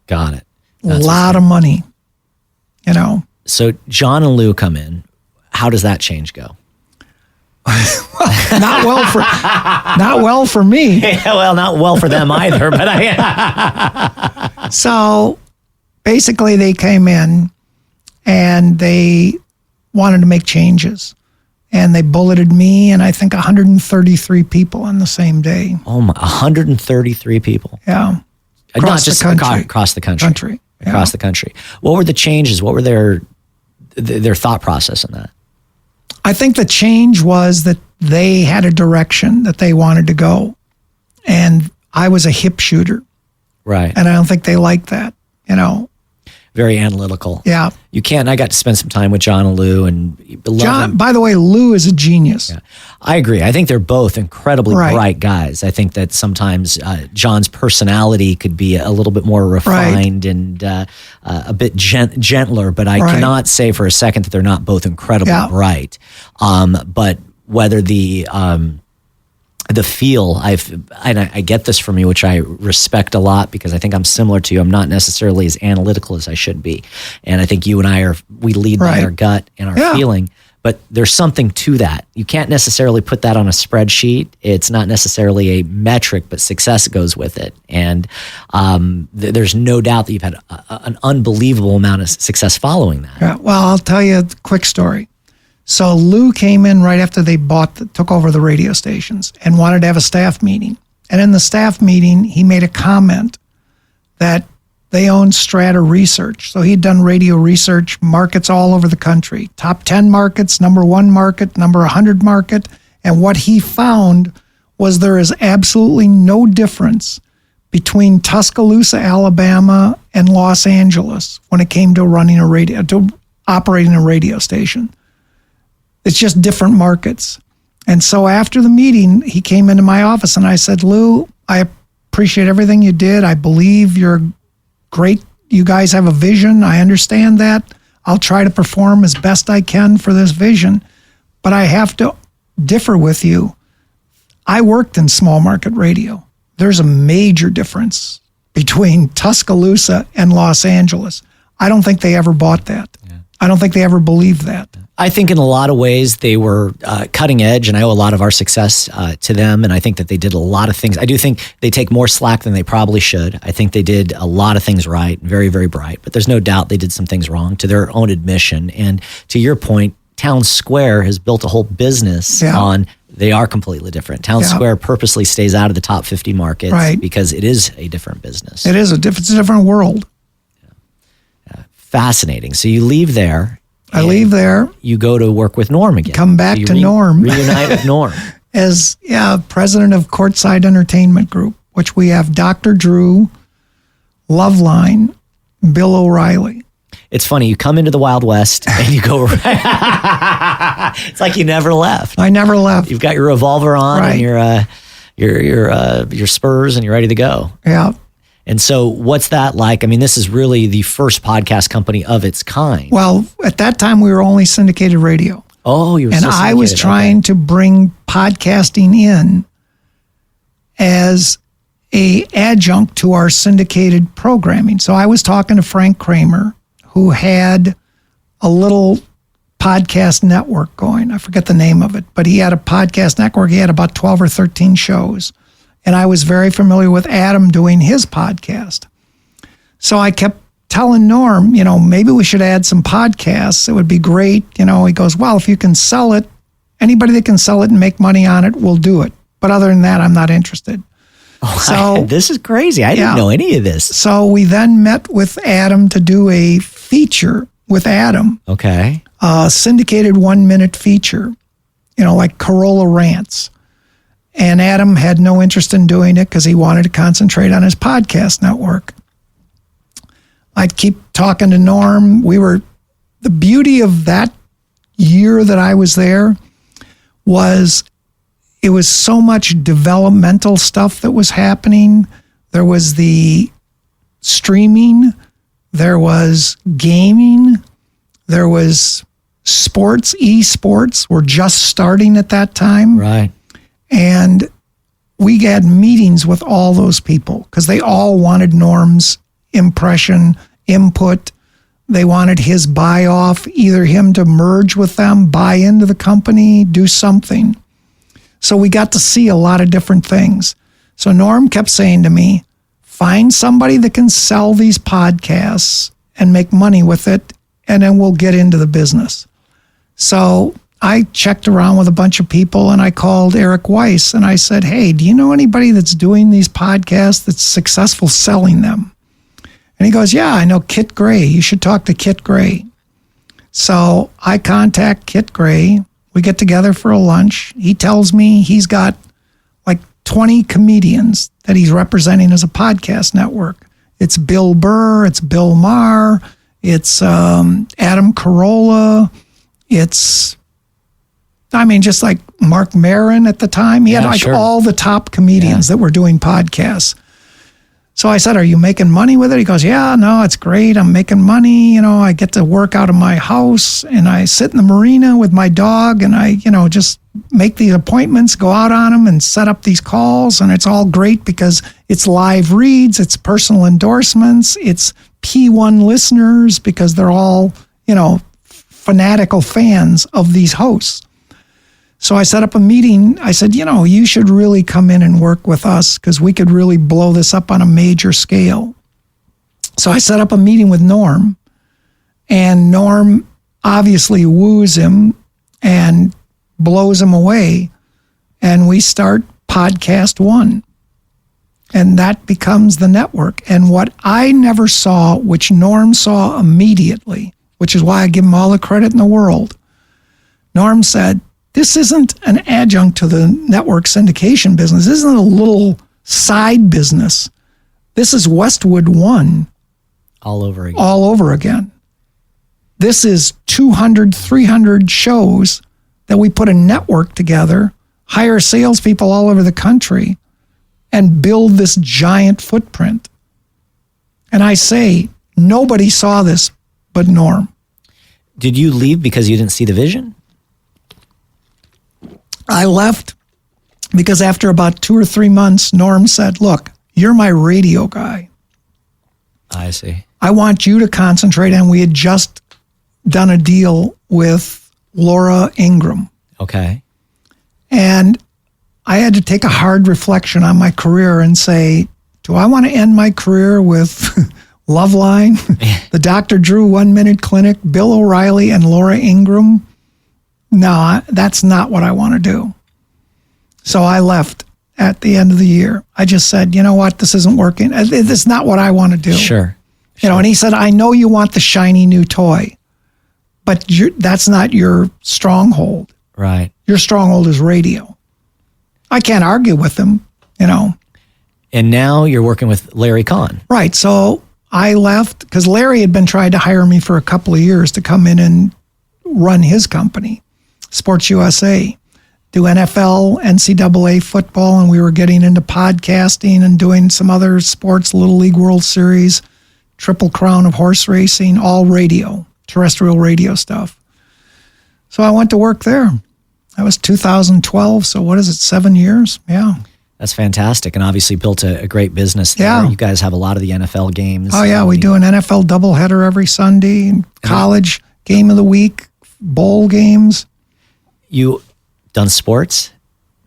Got it. That's a lot of money, So John and Lou come in. How does that change go? Not well for me. Yeah, well, not well for them either. But So basically, they came in and they wanted to make changes. And they bulleted me and I think 133 people on the same day. Oh my, 133 people. Yeah. Not just across the country. Across the country. What were the changes? What were their thought process in that? I think the change was that they had a direction that they wanted to go. And I was a hip shooter. Right. And I don't think they liked that, Very analytical. Yeah. You can't. I got to spend some time with John and Lou, and John. By the way, Lou is a genius. Yeah. I agree. I think they're both incredibly bright guys. I think that sometimes John's personality could be a little bit more refined and a bit gentler, but I cannot say for a second that they're not both incredibly bright. But whether the the feel. I get this from you, which I respect a lot, because I think I'm similar to you. I'm not necessarily as analytical as I should be. And I think you and I we lead by our gut and our feeling. But there's something to that. You can't necessarily put that on a spreadsheet. It's not necessarily a metric, but success goes with it. And there's no doubt that you've had an unbelievable amount of success following that. Yeah, well, I'll tell you a quick story. So Lou came in right after they took over the radio stations and wanted to have a staff meeting. And in the staff meeting, he made a comment that they owned Strata Research. So he'd done radio research, markets all over the country. Top 10 markets, number 1 market, number 100 market. And what he found was there is absolutely no difference between Tuscaloosa, Alabama, and Los Angeles when it came to operating a radio station. It's just different markets. And so after the meeting, he came into my office and I said, Lou, I appreciate everything you did. I believe you're great. You guys have a vision. I understand that. I'll try to perform as best I can for this vision, but I have to differ with you. I worked in small market radio. There's a major difference between Tuscaloosa and Los Angeles. I don't think they ever bought that. Yeah. I don't think they ever believed that. I think in a lot of ways they were cutting edge, and I owe a lot of our success to them, and I think that they did a lot of things. I do think they take more slack than they probably should. I think they did a lot of things right, very, very bright, but there's no doubt they did some things wrong to their own admission. And to your point, Town Square has built a whole business on they are completely different. Town Square purposely stays out of the top 50 markets because it is a different business. It's a different world. Fascinating. So you leave there. I leave there. You go to work with Norm again. Come back to Norm. Reunite with Norm. As president of Courtside Entertainment Group, which we have Dr. Drew, Loveline, Bill O'Reilly. It's funny. You come into the Wild West and you go right. It's like you never left. I never left. You've got your revolver on and your spurs, and you're ready to go. Yeah. And so what's that like? I mean, this is really the first podcast company of its kind. Well, at that time, we were only syndicated radio. Oh, you were and I was trying to bring podcasting in as a adjunct to our syndicated programming. So I was talking to Frank Kramer, who had a little podcast network going. I forget the name of it, but he had a podcast network. He had about 12 or 13 shows. And I was very familiar with Adam doing his podcast. So I kept telling Norm, maybe we should add some podcasts. It would be great. He goes, well, if you can sell it, anybody that can sell it and make money on it will do it. But other than that, I'm not interested. Oh, this is crazy. I didn't know any of this. So we then met with Adam to do a feature with Adam. Okay. A syndicated 1-minute feature, like Corolla Rants. And Adam had no interest in doing it because he wanted to concentrate on his podcast network. I'd keep talking to Norm. The beauty of that year that I was there was it was so much developmental stuff that was happening. There was the streaming, there was gaming, there was sports, esports were just starting at that time. Right. And we had meetings with all those people because they all wanted Norm's impression, input. They wanted his buy off, either him to merge with them, buy into the company, do something. So we got to see a lot of different things. So Norm kept saying to me, find somebody that can sell these podcasts and make money with it, and then we'll get into the business. So I checked around with a bunch of people and I called Eric Weiss and I said, hey, do you know anybody that's doing these podcasts that's successful selling them? And he goes, yeah, I know Kit Gray. You should talk to Kit Gray. So I contact Kit Gray. We get together for a lunch. He tells me he's got like 20 comedians that he's representing as a podcast network. It's Bill Burr, it's Bill Maher, it's Adam Carolla, it's just like Mark Maron at the time. He had all the top comedians that were doing podcasts. So I said, are you making money with it? He goes, yeah, no, it's great. I'm making money. I get to work out of my house and I sit in the marina with my dog and I, just make these appointments, go out on them and set up these calls. And it's all great because it's live reads, it's personal endorsements, it's P1 listeners because they're all, fanatical fans of these hosts. So I set up a meeting. I said, you should really come in and work with us because we could really blow this up on a major scale. So I set up a meeting with Norm, and Norm obviously woos him and blows him away. And we start Podcast One. And that becomes the network. And what I never saw, which Norm saw immediately, which is why I give him all the credit in the world, Norm said, this isn't an adjunct to the network syndication business. This isn't a little side business. This is Westwood One. All over again. All over again. This is 200, 300 shows that we put a network together, hire salespeople all over the country, and build this giant footprint. And I say, nobody saw this but Norm. Did you leave because you didn't see the vision? I left because after about 2 or 3 months, Norm said, look, you're my radio guy. I see. I want you to concentrate. And we had just done a deal with Laura Ingraham. Okay. And I had to take a hard reflection on my career and say, do I want to end my career with Loveline, the Dr. Drew 1 Minute Clinic, Bill O'Reilly, and Laura Ingraham? No, that's not what I want to do. So I left at the end of the year. I just said, you know what, this isn't working. It's not what I want to do. Sure. And he said, I know you want the shiny new toy, but that's not your stronghold. Right. Your stronghold is radio. I can't argue with him, And now you're working with Larry Kahn. Right. So I left because Larry had been trying to hire me for a couple of years to come in and run his company, Sports USA, do NFL, NCAA football, and we were getting into podcasting and doing some other sports, Little League World Series, Triple Crown of horse racing, all radio, terrestrial radio stuff. So I went to work there. That was 2012. So what is it, 7 years? Yeah. That's fantastic. And obviously built a great business there. Yeah. You guys have a lot of the NFL games. Oh, yeah. We do an NFL doubleheader every Sunday, college game of the week, bowl games. You done sports,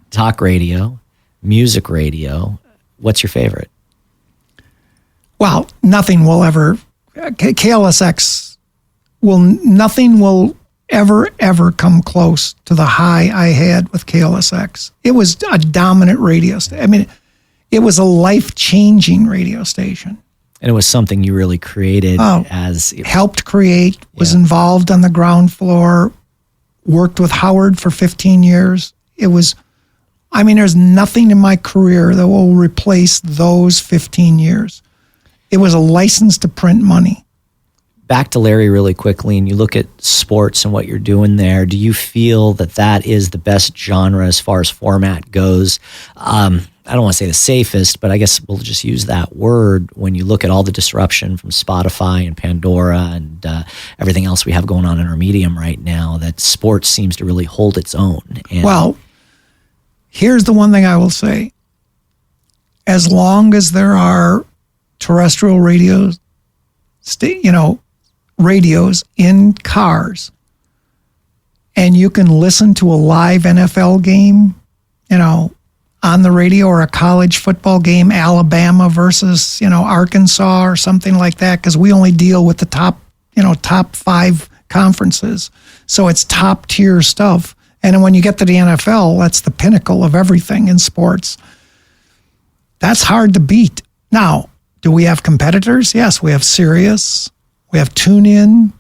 talk radio, music radio. What's your favorite? Well, nothing will ever, KLSX nothing will ever come close to the high I had with KLSX. It was a dominant radio station. I mean, it was a life-changing radio station. And it was something you really created helped create, was involved on the ground floor, worked with Howard for 15 years. There's nothing in my career that will replace those 15 years. It was a license to print money. Back to Larry really quickly, and you look at sports and what you're doing there. Do you feel that is the best genre as far as format goes? I don't want to say the safest, but I guess we'll just use that word when you look at all the disruption from Spotify and Pandora and everything else we have going on in our medium right now, that sports seems to really hold its own. And well, here's the one thing I will say. As long as there are terrestrial radios, radios in cars, and you can listen to a live NFL game, on the radio, or a college football game, Alabama versus, Arkansas or something like that, because we only deal with the top 5 conferences. So it's top tier stuff. And then when you get to the NFL, that's the pinnacle of everything in sports. That's hard to beat. Now, do we have competitors? Yes, we have Sirius. We have TuneIn.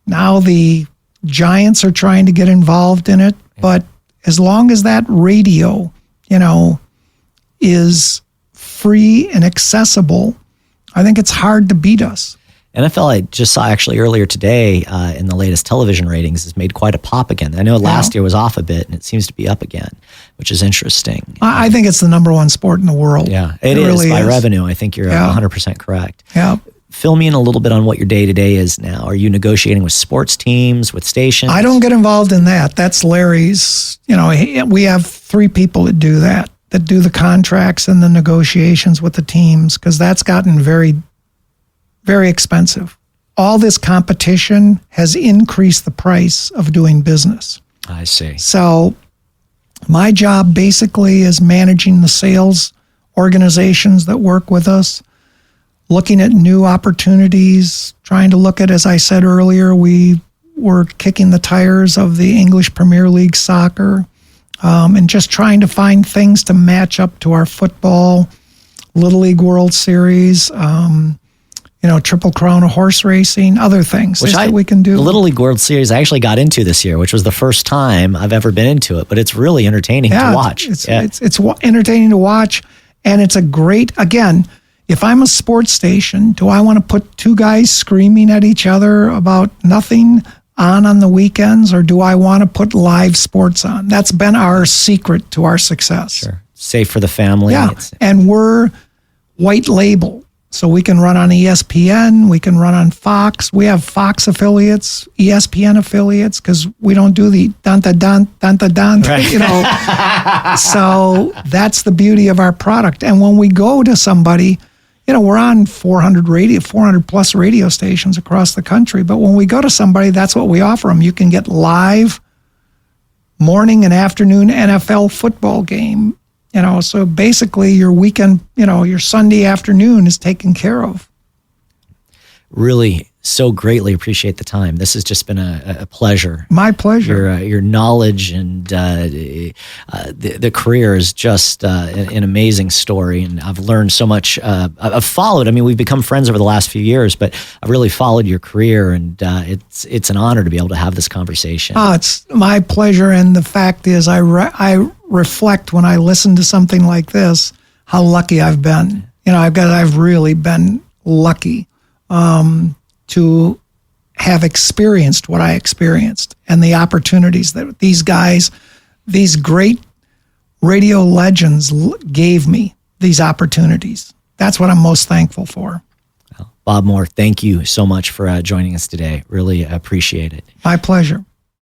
Now the Giants are trying to get involved in it. But as long as that radio, is free and accessible, I think it's hard to beat us. NFL, I just saw actually earlier today in the latest television ratings, has made quite a pop again. I know last year was off a bit, and it seems to be up again, which is interesting. I think it's the number one sport in the world. Yeah, it is really by revenue. I think you're 100% correct. Yeah. Fill me in a little bit on what your day-to-day is now. Are you negotiating with sports teams, with stations? I don't get involved in that. That's Larry's. We have 3 people that do that do the contracts and the negotiations with the teams, because that's gotten very, very expensive. All this competition has increased the price of doing business. I see. So my job basically is managing the sales organizations that work with us, looking at new opportunities, trying to look at, as I said earlier, we were kicking the tires of the English Premier League soccer, and just trying to find things to match up to our football, Little League World Series, Triple Crown of horse racing, other things that we can do. The Little League World Series I actually got into this year, which was the first time I've ever been into it, but it's really entertaining to watch. It's entertaining to watch, and it's a great, again, if I'm a sports station, do I want to put 2 guys screaming at each other about nothing on the weekends, or do I want to put live sports on? That's been our secret to our success. Sure. Safe for the family. Yeah, and we're white label. So we can run on ESPN, we can run on Fox. We have Fox affiliates, ESPN affiliates, because we don't do the dun-da-dun, dun-da-dun, right. So that's the beauty of our product. And when we go to somebody, we're on 400 plus radio stations across the country. But when we go to somebody, that's what we offer them. You can get live morning and afternoon NFL football game. So basically your weekend, your Sunday afternoon is taken care of. Really so greatly appreciate the time. This has just been a pleasure. My pleasure. Your knowledge and the career is just an amazing story, and I've learned so much. I've followed. I mean, we've become friends over the last few years, but I've really followed your career, and it's an honor to be able to have this conversation. Oh, it's my pleasure, and the fact is, I reflect when I listen to something like this how lucky I've been. I've really been lucky. To have experienced what I experienced, and the opportunities that these guys, these great radio legends gave me, these opportunities. That's what I'm most thankful for. Well, Bob Moore, thank you so much for joining us today. Really appreciate it. My pleasure.